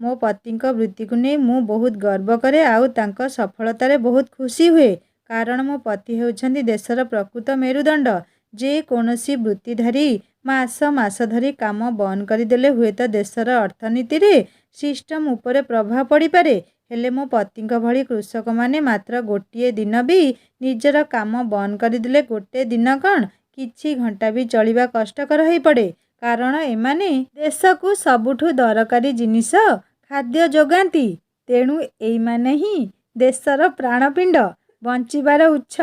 Speaker 1: ମୋ ପତିଙ୍କ ବୃତ୍ତିକୁ ନେଇ ମୁଁ ବହୁତ ଗର୍ବ କରେ ଆଉ ତାଙ୍କ ସଫଳତାରେ ବହୁତ ଖୁସି ହୁଏ। କାରଣ ମୋ ପତି ହେଉଛନ୍ତି ଦେଶର ପ୍ରକୃତ ମେରୁଦଣ୍ଡ। ଯେ କୌଣସି ବୃତ୍ତିଧାରୀ ମାସ ମାସ ଧରି କାମ ବନ୍ଦ କରିଦେଲେ ହୁଏତ ଦେଶର ଅର୍ଥନୀତିରେ ସିଷ୍ଟମ ଉପରେ ପ୍ରଭାବ ପଡ଼ିପାରେ, ହେଲେ ମୋ ପତିଙ୍କ ଭଳି କୃଷକମାନେ ମାତ୍ର ଗୋଟିଏ ଦିନ ବି ନିଜର କାମ ବନ୍ଦ କରିଦେଲେ ଗୋଟେ ଦିନ କ'ଣ, କିଛି ଘଣ୍ଟା ବି ଚଳିବା କଷ୍ଟକର ହୋଇପଡ଼େ। କାରଣ ଏମାନେ ଦେଶକୁ ସବୁଠୁ ଦରକାରୀ ଜିନିଷ ଖାଦ୍ୟ ଯୋଗାନ୍ତି। ତେଣୁ ଏଇମାନେ ହିଁ ଦେଶର ପ୍ରାଣପିଣ୍ଡ, ବଞ୍ଚିବାର ଉତ୍ସ।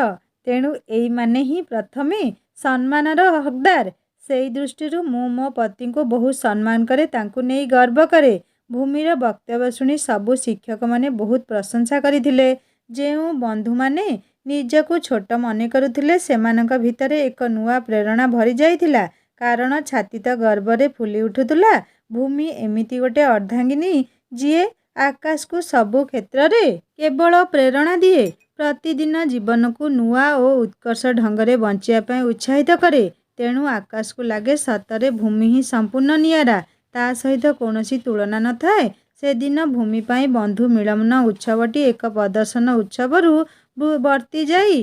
Speaker 1: ତେଣୁ ଏଇମାନେ ହିଁ ପ୍ରଥମେ ସମ୍ମାନର ହକଦାର। ସେଇ ଦୃଷ୍ଟିରୁ ମୁଁ ମୋ ପତିଙ୍କୁ ବହୁତ ସମ୍ମାନ କରେ, ତାଙ୍କୁ ନେଇ ଗର୍ବ କରେ। ଭୂମିର ବକ୍ତବ୍ୟ ଶୁଣି ସବୁ ଶିକ୍ଷକମାନେ ବହୁତ ପ୍ରଶଂସା କରିଥିଲେ। ଯେଉଁ ବନ୍ଧୁମାନେ ନିଜକୁ ଛୋଟ ମନେ କରୁଥିଲେ ସେମାନଙ୍କ ଭିତରେ ଏକ ନୂଆ ପ୍ରେରଣା ଭରି ଯାଇଥିଲା। କାରଣ ଛାତି ତ ଗର୍ବରେ ଫୁଲି ଉଠୁଥିଲା। ଭୂମି ଏମିତି ଗୋଟେ ଅର୍ଦ୍ଧାଙ୍ଗିନୀ ଯିଏ ଆକାଶକୁ ସବୁ କ୍ଷେତ୍ରରେ କେବଳ ପ୍ରେରଣା ଦିଏ, ପ୍ରତିଦିନ ଜୀବନକୁ ନୂଆ ଓ ଉତ୍କର୍ଷ ଢଙ୍ଗରେ ବଞ୍ଚିବା ପାଇଁ ଉତ୍ସାହିତ କରେ। ତେଣୁ ଆକାଶକୁ ଲାଗେ ସତରେ ଭୂମି ହିଁ ସମ୍ପୂର୍ଣ୍ଣ ନିଆରା, ତା ସହିତ କୌଣସି ତୁଳନା ନଥାଏ। ସେଦିନ ଭୂମି ପାଇଁ ବନ୍ଧୁ ମିଳନ ଉତ୍ସବଟି ଏକ ପ୍ରଦର୍ଶନ ଉତ୍ସବରୁ ବର୍ତ୍ତିଯାଇ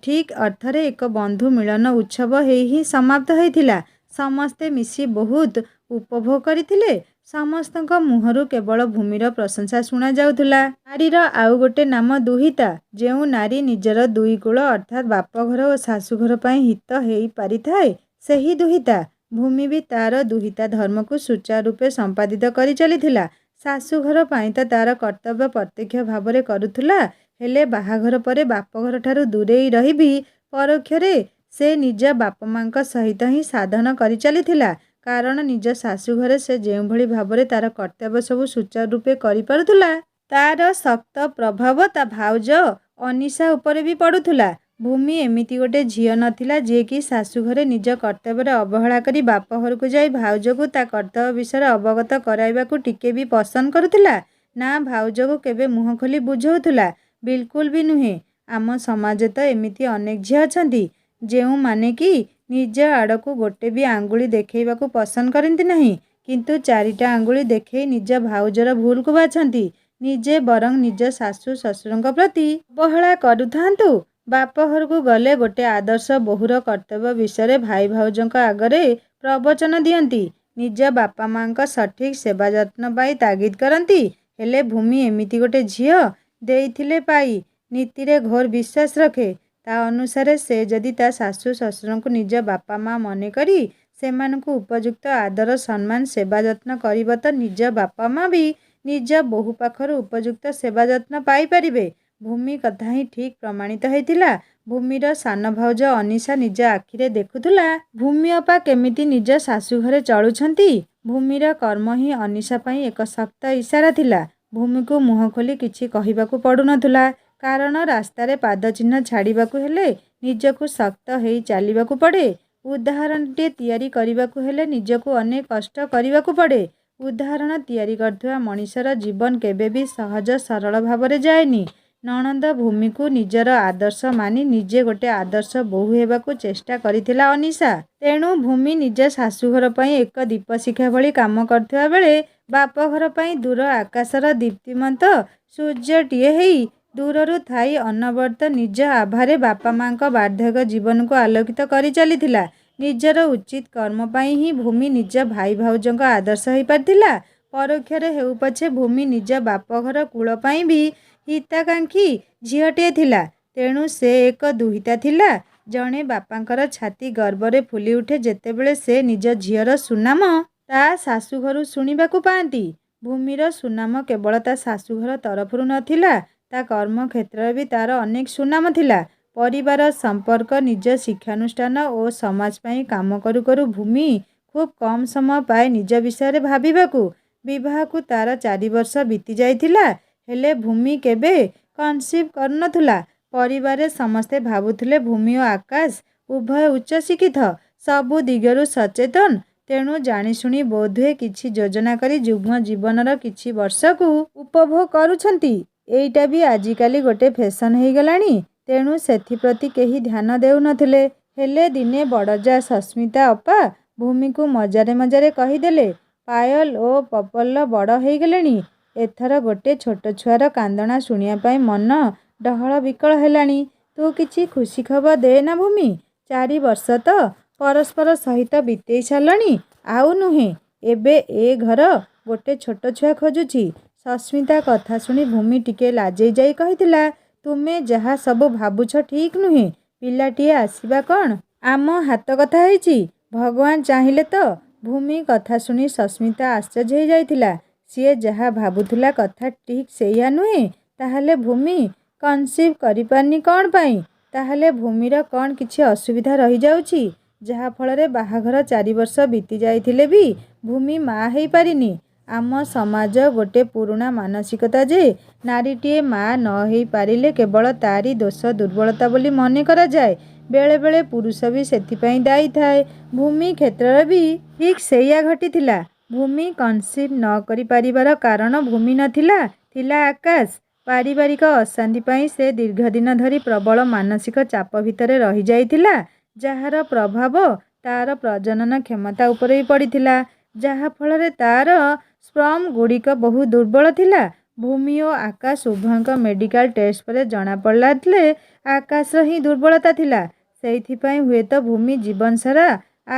Speaker 1: ଠିକ୍ ଅର୍ଥରେ ଏକ ବନ୍ଧୁ ମିଳନ ଉତ୍ସବ ହେଇ ହିଁ ସମାପ୍ତ ହୋଇଥିଲା। ସମସ୍ତେ ମିଶି ବହୁତ ଉପଭୋଗ କରିଥିଲେ। ସମସ୍ତଙ୍କ ମୁହଁରୁ କେବଳ ଭୂମିର ପ୍ରଶଂସା ଶୁଣାଯାଉଥିଲା। ନାରୀର ଆଉ ଗୋଟେ ନାମ ଦୁହିତା। ଯେଉଁ ନାରୀ ନିଜର ଦୁଇ କୂଳ ଅର୍ଥାତ୍ ବାପଘର ଓ ଶାଶୁଘର ପାଇଁ ହିତ ହେଇପାରିଥାଏ, ସେହି ଦୁହିତା। ଭୂମି ବି ତାର ଦୁହିତା ଧର୍ମକୁ ସୁଚାରୁରୂପେ ସମ୍ପାଦିତ କରି ଚାଲିଥିଲା। ଶାଶୁଘର ପାଇଁ ତ ତାର କର୍ତ୍ତବ୍ୟ ପ୍ରତ୍ୟକ୍ଷ ଭାବରେ କରୁଥିଲା, ହେଲେ ବାହାଘର ପରେ ବାପଘରଠାରୁ ଦୂରେଇ ରହିବି ପରୋକ୍ଷରେ ସେ ନିଜ ବାପା ମାଙ୍କ ସହିତ ହିଁ ସାଧନ କରିଚାଲିଥିଲା। କାରଣ ନିଜ ଶାଶୁଘରେ ସେ ଯେଉଁଭଳି ଭାବରେ ତା'ର କର୍ତ୍ତବ୍ୟ ସବୁ ସୁଚାରୁ ରୂପେ କରିପାରୁଥିଲା, ତା'ର ଶକ୍ତ ପ୍ରଭାବ ତା ଭାଉଜ ଅନିଶା ଉପରେ ବି ପଡ଼ୁଥିଲା। ଭୂମି ଏମିତି ଗୋଟେ ଝିଅ ନଥିଲା ଯିଏକି ଶାଶୁଘରେ ନିଜ କର୍ତ୍ତବ୍ୟରେ ଅବହେଳା କରି ବାପ ଘରକୁ ଯାଇ ଭାଉଜକୁ ତା କର୍ତ୍ତବ୍ୟ ବିଷୟରେ ଅବଗତ କରାଇବାକୁ ଟିକେ ବି ପସନ୍ଦ କରୁଥିଲା। ନା ଭାଉଜକୁ କେବେ ମୁହଁ ଖୋଲି ବୁଝଉଥିଲା। ବିଲକୁଲ ବି ନୁହେଁ। ଆମ ସମାଜରେ ତ ଏମିତି ଅନେକ ଝିଅ ଅଛନ୍ତି ଯେଉଁମାନେ କି ନିଜ ଆଡ଼କୁ ଗୋଟେ ବି ଆଙ୍ଗୁଳି ଦେଖେଇବାକୁ ପସନ୍ଦ କରନ୍ତି ନାହିଁ, କିନ୍ତୁ ଚାରିଟା ଆଙ୍ଗୁଳି ଦେଖେଇ ନିଜ ଭାଉଜର ଭୁଲକୁ ବାଛନ୍ତି। ନିଜେ ବରଂ ନିଜ ଶାଶୁ ଶ୍ୱଶୁରଙ୍କ ପ୍ରତି ଅବହେଳା କରୁଥାନ୍ତୁ, ବାପ ଘରକୁ ଗଲେ ଗୋଟେ ଆଦର୍ଶ ବୋହୂର କର୍ତ୍ତବ୍ୟ ବିଷୟରେ ଭାଇ ଭାଉଜଙ୍କ ଆଗରେ ପ୍ରବଚନ ଦିଅନ୍ତି। ନିଜ ବାପା ମାଙ୍କ ସଠିକ୍ ସେବା ଯତ୍ନ ପାଇଁ ତାଗିଦ କରନ୍ତି। ହେଲେ ଭୂମି ଏମିତି ଗୋଟେ ଝିଅ ଦେଇଥିଲେ ପାଇ ନୀତିରେ ଘୋର ବିଶ୍ୱାସ ରଖେ। ତା ଅନୁସାରେ ସେ ଯଦି ତା ଶାଶୁ ଶ୍ୱଶୁରଙ୍କୁ ନିଜ ବାପା ମା ମନେକରି ସେମାନଙ୍କୁ ଉପଯୁକ୍ତ ଆଦର ସମ୍ମାନ ସେବା ଯତ୍ନ କରିବ ତ ନିଜ ବାପା ମା ବି ନିଜ ବୋହୂ ପାଖରୁ ଉପଯୁକ୍ତ ସେବା ଯତ୍ନ ପାଇପାରିବେ। ଭୂମି କଥା ହିଁ ଠିକ୍ ପ୍ରମାଣିତ ହେଇଥିଲା। ଭୂମିର ସାନ ଭାଉଜ ଅନିଶା ନିଜ ଆଖିରେ ଦେଖୁଥିଲା ଭୂମି ଅପା କେମିତି ନିଜ ଶାଶୁଘରେ ଚଳୁଛନ୍ତି। ଭୂମିର କର୍ମ ହିଁ ଅନିଶା ପାଇଁ ଏକ ଶକ୍ତ ଇସାରା ଥିଲା। ଭୂମିକୁ ମୁହଁ ଖୋଲି କିଛି କହିବାକୁ ପଡ଼ୁନଥିଲା। କାରଣ ରାସ୍ତାରେ ପାଦ ଚିହ୍ନ ଛାଡ଼ିବାକୁ ହେଲେ ନିଜକୁ ଶକ୍ତ ହେଇ ଚାଲିବାକୁ ପଡ଼େ। ଉଦାହରଣଟିଏ ତିଆରି କରିବାକୁ ହେଲେ ନିଜକୁ ଅନେକ କଷ୍ଟ କରିବାକୁ ପଡ଼େ। ଉଦାହରଣ ତିଆରି କରୁଥିବା ମଣିଷର ଜୀବନ କେବେ ବି ସହଜ ସରଳ ଭାବରେ ଯାଏନି। ନଣନ୍ଦ ଭୂମିକୁ ନିଜର ଆଦର୍ଶ ମାନି ନିଜେ ଗୋଟେ ଆଦର୍ଶ ବୋହୂ ହେବାକୁ ଚେଷ୍ଟା କରିଥିଲା ଅନିଶା। ତେଣୁ ଭୂମି ନିଜ ଶାଶୁଘର ପାଇଁ ଏକ ଦୀପଶିଖା ଭଳି କାମ କରୁଥିବା ବେଳେ ବାପଘର ପାଇଁ ଦୂର ଆକାଶର ଦୀପ୍ତିମନ୍ତ ସୂର୍ଯ୍ୟଟିଏ ହେଇ ଦୂରରୁ ଥାଇ ଅନବରତ ନିଜ ଆଭାରେ ବାପା ମାଙ୍କ ବାର୍ଦ୍ଧକ୍ୟ ଜୀବନକୁ ଆଲୋକିତ କରି ଚାଲିଥିଲା। ନିଜର ଉଚିତ କର୍ମ ପାଇଁ ହିଁ ଭୂମି ନିଜ ଭାଇ ଭାଉଜଙ୍କ ଆଦର୍ଶ ହେଇପାରିଥିଲା। ପରୋକ୍ଷରେ ହେଉ ପଛେ ଭୂମି ନିଜ ବାପଘର କୂଳ ପାଇଁ ବି ହିତାକାଂକ୍ଷୀ ଝିଅଟିଏ ଥିଲା। ତେଣୁ ସେ ଏକ ଦୁହିତା ଥିଲା। ଜଣେ ବାପାଙ୍କର ଛାତି ଗର୍ବରେ ଫୁଲି ଉଠେ ଯେତେବେଳେ ସେ ନିଜ ଝିଅର ସୁନାମ ତା ଶାଶୁଘରୁ ଶୁଣିବାକୁ ପାଆନ୍ତି। ଭୂମିର ସୁନାମ କେବଳ ତା ଶାଶୁଘର ତରଫରୁ ନଥିଲା, ତା କର୍ମ କ୍ଷେତ୍ରରେ ବି ତାର ଅନେକ ସୁନାମ ଥିଲା। ପରିବାର, ସମ୍ପର୍କ, ନିଜ ଶିକ୍ଷାନୁଷ୍ଠାନ ଓ ସମାଜ ପାଇଁ କାମ କରୁ କରୁ ଭୂମି ଖୁବ୍ କମ୍ ସମୟ ପାଏ ନିଜ ବିଷୟରେ ଭାବିବାକୁ। ବିବାହକୁ ତାର 4 ବର୍ଷ ବିତି ଯାଇଥିଲା। ହେଲେ ଭୂମି କେବେ କନସିଭ୍ କରୁନଥିଲା। ପରିବାରରେ ସମସ୍ତେ ଭାବୁଥିଲେ ଭୂମି ଓ ଆକାଶ ଉଭୟ ଉଚ୍ଚ ଶିକ୍ଷିତ, ସବୁ ଦିଗରୁ ସଚେତନ। ତେଣୁ ଜାଣିଶୁଣି ବୋଧହୁଏ କିଛି ଯୋଜନା କରି ଯୁଗ୍ମ ଜୀବନର କିଛି ବର୍ଷକୁ ଉପଭୋଗ କରୁଛନ୍ତି। ଏଇଟା ବି ଆଜିକାଲି ଗୋଟେ ଫେସନ ହେଇଗଲାଣି। ତେଣୁ ସେଥିପ୍ରତି କେହି ଧ୍ୟାନ ଦେଉନଥିଲେ। ହେଲେ ଦିନେ ବଡ଼ଜା ସସ୍ମିତା ଅପା ଭୂମିକୁ ମଜାରେ ମଜାରେ କହିଦେଲେ, ପାୟଲ ଓ ପପଲ ବଡ଼ ହେଇଗଲେଣି। ଏଥର ଗୋଟେ ଛୋଟ ଛୁଆର କାନ୍ଦଣା ଶୁଣିବା ପାଇଁ ମନ ଡହଳ ବିକଳ ହେଲାଣି। ତୁ କିଛି ଖୁସି ଖବର ଦେ ନା ଭୂମି। 4 ବର୍ଷ ତ ପରସ୍ପର ସହିତ ବିତେଇ ସାରିଲଣି। ଆଉ ନୁହେଁ ଏବେ ଏ ଘର ଗୋଟେ ଛୋଟ ଛୁଆ ଖୋଜୁଛି। ସସ୍ମିତା କଥା ଶୁଣି ଭୂମି ଟିକେ ଲାଜେଇ ଯାଇ କହିଥିଲା, ତୁମେ ଯାହା ସବୁ ଭାବୁଛ ଠିକ୍ ନୁହେଁ। ପିଲାଟିଏ ଆସିବା କ'ଣ ଆମ ହାତ କଥା ହେଇଛି। ଭଗବାନ ଚାହିଁଲେ ତ। ଭୂମି କଥା ଶୁଣି ସସ୍ମିତା ଆଶ୍ଚର୍ଯ୍ୟ ହେଇ ଯାଇଥିଲା। ସିଏ ଯାହା ଭାବୁଥିଲା କଥା ଠିକ୍ ସେଇଆ ନୁହେଁ। ତାହେଲେ ଭୂମି କନସିଭ୍ କରିପାରିନି କ'ଣ ପାଇଁ? ତାହେଲେ ଭୂମିର କ'ଣ କିଛି ଅସୁବିଧା ରହିଯାଉଛି ଯାହାଫଳରେ ବାହାଘର 4 ବର୍ଷ ବିତି ଯାଇଥିଲେ ବି ଭୂମି ମା ହେଇପାରିନି? ଆମ ସମାଜ ଗୋଟେ ପୁରୁଣା ମାନସିକତା ଯେ ନାରୀଟିଏ ମା ନ ହେଇପାରିଲେ କେବଳ ତାରି ଦୋଷ ଦୁର୍ବଳତା ବୋଲି ମନେ କରାଯାଏ। ବେଳେବେଳେ ପୁରୁଷ ବି ସେଥିପାଇଁ ଦାୟୀ ଥାଏ। ଭୂମି କ୍ଷେତ୍ରରେ ବି ଠିକ୍ ସେଇଆ ଘଟିଥିଲା। ଭୂମି କନସିଭ୍ ନ କରିପାରିବାର କାରଣ ଭୂମି ନଥିଲା, ଥିଲା ଆକାଶ। ପାରିବାରିକ ଅଶାନ୍ତି ପାଇଁ ସେ ଦୀର୍ଘଦିନ ଧରି ପ୍ରବଳ ମାନସିକ ଚାପ ଭିତରେ ରହିଯାଇଥିଲା, ଯାହାର ପ୍ରଭାବ ତାର ପ୍ରଜନନ କ୍ଷମତା ଉପରେ ବି ପଡ଼ିଥିଲା, ଯାହାଫଳରେ ତାର ସ୍ପର୍ମ ଗୁଡ଼ିକ ବହୁ ଦୁର୍ବଳ ଥିଲା। ଭୂମି ଓ ଆକାଶ ଉଭୟଙ୍କ ମେଡିକାଲ ଟେଷ୍ଟ ପରେ ଜଣାପଡ଼ିଲା ଆକାଶର ହିଁ ଦୁର୍ବଳତା ଥିଲା। ସେଇଥିପାଇଁ ହୁଏତ ଭୂମି ଜୀବନସାରା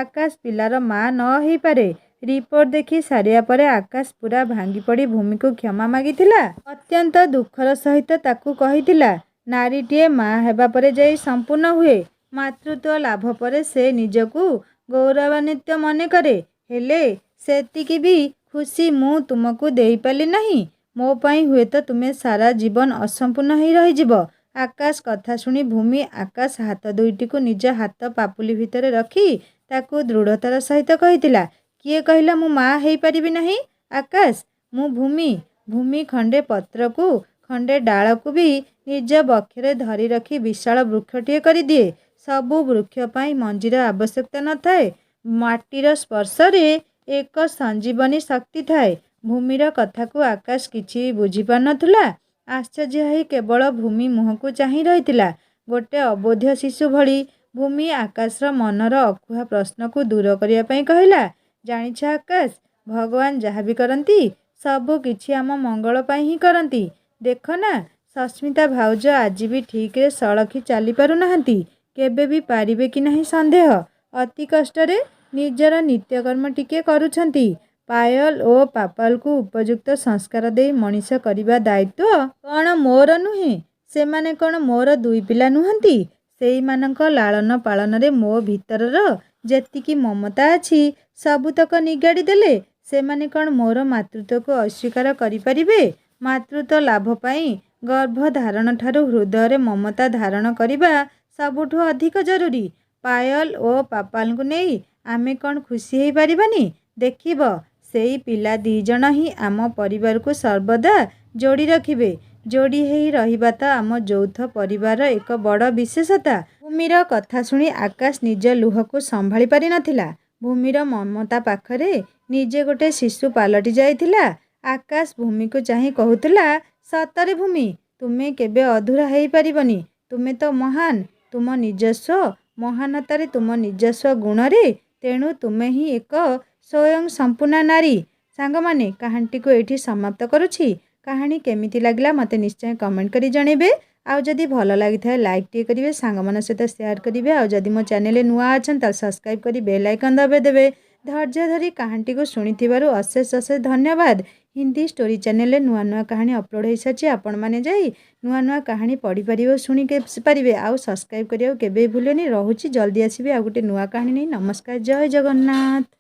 Speaker 1: ଆକାଶ ପିଲାର ମା ନ ହେଇପାରେ। ରିପୋର୍ଟ ଦେଖି ସାରିବା ପରେ ଆକାଶ ପୁରା ଭାଙ୍ଗିପଡ଼ି ଭୂମିକୁ କ୍ଷମା ମାଗିଥିଲା। ଅତ୍ୟନ୍ତ ଦୁଃଖର ସହିତ ତାକୁ କହିଥିଲା, ନାରୀଟିଏ ମା ହେବା ପରେ ଯାଇ ସମ୍ପୂର୍ଣ୍ଣ ହୁଏ। ମାତୃତ୍ୱ ଲାଭ ପରେ ସେ ନିଜକୁ ଗୌରବାନ୍ୱିତ ମନେ କରେ। ହେଲେ ସେତିକି ବି ଖୁସି ମୁଁ ତୁମକୁ ଦେଇପାରିଲି ନାହିଁ। ମୋ ପାଇଁ ହୁଏତ ତୁମେ ସାରା ଜୀବନ ଅସମ୍ପୂର୍ଣ୍ଣ ହେଇ ରହିଯିବ। ଆକାଶ କଥା ଶୁଣି ଭୂମି ଆକାଶ ହାତ ଦୁଇଟିକୁ ନିଜ ହାତ ପାପୁଲି ଭିତରେ ରଖି ତାକୁ ଦୃଢ଼ତାର ସହିତ କହିଥିଲା, କିଏ କହିଲା ମୁଁ ମା ହେଇପାରିବି ନାହିଁ? ଆକାଶ, ମୁଁ ଭୂମି। ଭୂମି ଖଣ୍ଡେ ପତ୍ରକୁ ଖଣ୍ଡେ ଡାଳକୁ ବି ନିଜ ବକ୍ଷରେ ଧରି ରଖି ବିଶାଳ ବୃକ୍ଷଟିଏ କରିଦିଏ। ସବୁ ବୃକ୍ଷ ପାଇଁ ମଞ୍ଜିର ଆବଶ୍ୟକତା ନଥାଏ। ମାଟିର ସ୍ପର୍ଶରେ ଏକ ସଞ୍ଜୀବନୀ ଶକ୍ତି ଥାଏ। ଭୂମିର କଥାକୁ ଆକାଶ କିଛି ବୁଝିପାରୁନଥିଲା। ଆଶ୍ଚର୍ଯ୍ୟ ହେଇ କେବଳ ଭୂମି ମୁହଁକୁ ଚାହିଁ ରହିଥିଲା। ଗୋଟେ ଅବୋଧ୍ୟ ଶିଶୁ ଭଳି ଭୂମି ଆକାଶର ମନର ଅକୁହା ପ୍ରଶ୍ନକୁ ଦୂର କରିବା ପାଇଁ କହିଲା, ଜାଣିଛ ଆକାଶ, ଭଗବାନ ଯାହା ବି କରନ୍ତି ସବୁ କିଛି ଆମ ମଙ୍ଗଳ ପାଇଁ ହିଁ କରନ୍ତି। ଦେଖ ନା, ସସ୍ମିତା ଭାଉଜ ଆଜି ବି ଠିକରେ ସଳଖି ଚାଲିପାରୁନାହାନ୍ତି। କେବେ ବି ପାରିବେ କି ନାହିଁ ସନ୍ଦେହ। ଅତି କଷ୍ଟରେ ନିଜର ନିତ୍ୟକର୍ମ ଟିକିଏ କରୁଛନ୍ତି। ପାୟଲ ଓ ପାପାଲକୁ ଉପଯୁକ୍ତ ସଂସ୍କାର ଦେଇ ମଣିଷ କରିବା ଦାୟିତ୍ୱ କ'ଣ ମୋର ନୁହେଁ? ସେମାନେ କ'ଣ ମୋର ଦୁଇ ପିଲା ନୁହନ୍ତି? ସେଇମାନଙ୍କ ଲାଳନ ପାଳନରେ ମୋ ଭିତରର ଯେତିକି ମମତା ଅଛି ସବୁତକ ନିଗାଡ଼ି ଦେଲେ ସେମାନେ କ'ଣ ମୋର ମାତୃତ୍ୱକୁ ଅସ୍ୱୀକାର କରିପାରିବେ? ମାତୃତ୍ୱ ଲାଭ ପାଇଁ ଗର୍ଭଧାରଣଠାରୁ ହୃଦୟରେ ମମତା ଧାରଣ କରିବା ସବୁଠୁ ଅଧିକ ଜରୁରୀ। ପାୟଲ ଓ ପାପାଲଙ୍କୁ ନେଇ ଆମେ କ'ଣ ଖୁସି ହେଇପାରିବାନି? ଦେଖିବ, ସେଇ ପିଲା ଦି'ଜଣ ହିଁ ଆମ ପରିବାରକୁ ସର୍ବଦା ଯୋଡ଼ି ରଖିବେ। ଯୋଡ଼ି ହେଇ ରହିବା ତ ଆମ ଯୌଥ ପରିବାରର ଏକ ବଡ଼ ବିଶେଷତା। ଭୂମିର କଥା ଶୁଣି ଆକାଶ ନିଜ ଲୁହକୁ ସମ୍ଭାଳି ପାରିନଥିଲା। ଭୂମିର ମମତା ପାଖରେ ନିଜେ ଗୋଟେ ଶିଶୁ ପାଲଟି ଯାଇଥିଲା। ଆକାଶ ଭୂମିକୁ ଚାହିଁ କହୁଥିଲା, ସତରେ ଭୂମି, ତୁମେ କେବେ ଅଧୁରା ହେଇପାରିବନି। ତୁମେ ତ ମହାନ, ତୁମ ନିଜସ୍ୱ ମହାନତାରେ, ତୁମ ନିଜସ୍ୱ ଗୁଣରେ। ତେଣୁ ତୁମେ ହିଁ ଏକ ସ୍ୱୟଂ ସମ୍ପୂର୍ଣ୍ଣା ନାରୀ। ସାଙ୍ଗମାନେ, କାହାଣୀଟିକୁ ଏଇଠି ସମାପ୍ତ କରୁଛି। କାହାଣୀ କେମିତି ଲାଗିଲା ମୋତେ ନିଶ୍ଚୟ କମେଣ୍ଟ କରି ଜଣାଇବେ। ଆଉ ଯଦି ଭଲ ଲାଗିଥାଏ ଲାଇକ୍ ଟିକେ କରିବେ, ସାଙ୍ଗମାନଙ୍କ ସହିତ ସେୟାର କରିବେ। ଆଉ ଯଦି ମୋ ଚ୍ୟାନେଲରେ ନୂଆ ଅଛନ୍ତି ତାହେଲେ ସବସ୍କ୍ରାଇବ୍ କରି ବେଲ୍ ଆଇକନ୍ ଦବାଇଦେବେ। ଧୈର୍ଯ୍ୟ ଧରି କାହାଣୀଟିକୁ ଶୁଣିଥିବାରୁ ଅଶେଷ ଅଶେଷ ଧନ୍ୟବାଦ। ହିନ୍ଦୀ ଷ୍ଟୋରି ଚ୍ୟାନେଲରେ ନୂଆ ନୂଆ କାହାଣୀ ଅପଲୋଡ଼ ହୋଇସାରିଛି। ଆପଣମାନେ ଯାଇ ନୂଆ ନୂଆ କାହାଣୀ ପଢ଼ିପାରିବେ ଓ ଶୁଣିକି ପାରିବେ। ଆଉ ସବସ୍କ୍ରାଇବ୍ କରିବାକୁ କେବେ ଭୁଲେନି। ରହୁଛି, ଜଲ୍ଦି ଆସିବି ଆଉ ଗୋଟେ ନୂଆ କାହାଣୀ ନେଇ। ନମସ୍କାର, ଜୟ ଜଗନ୍ନାଥ।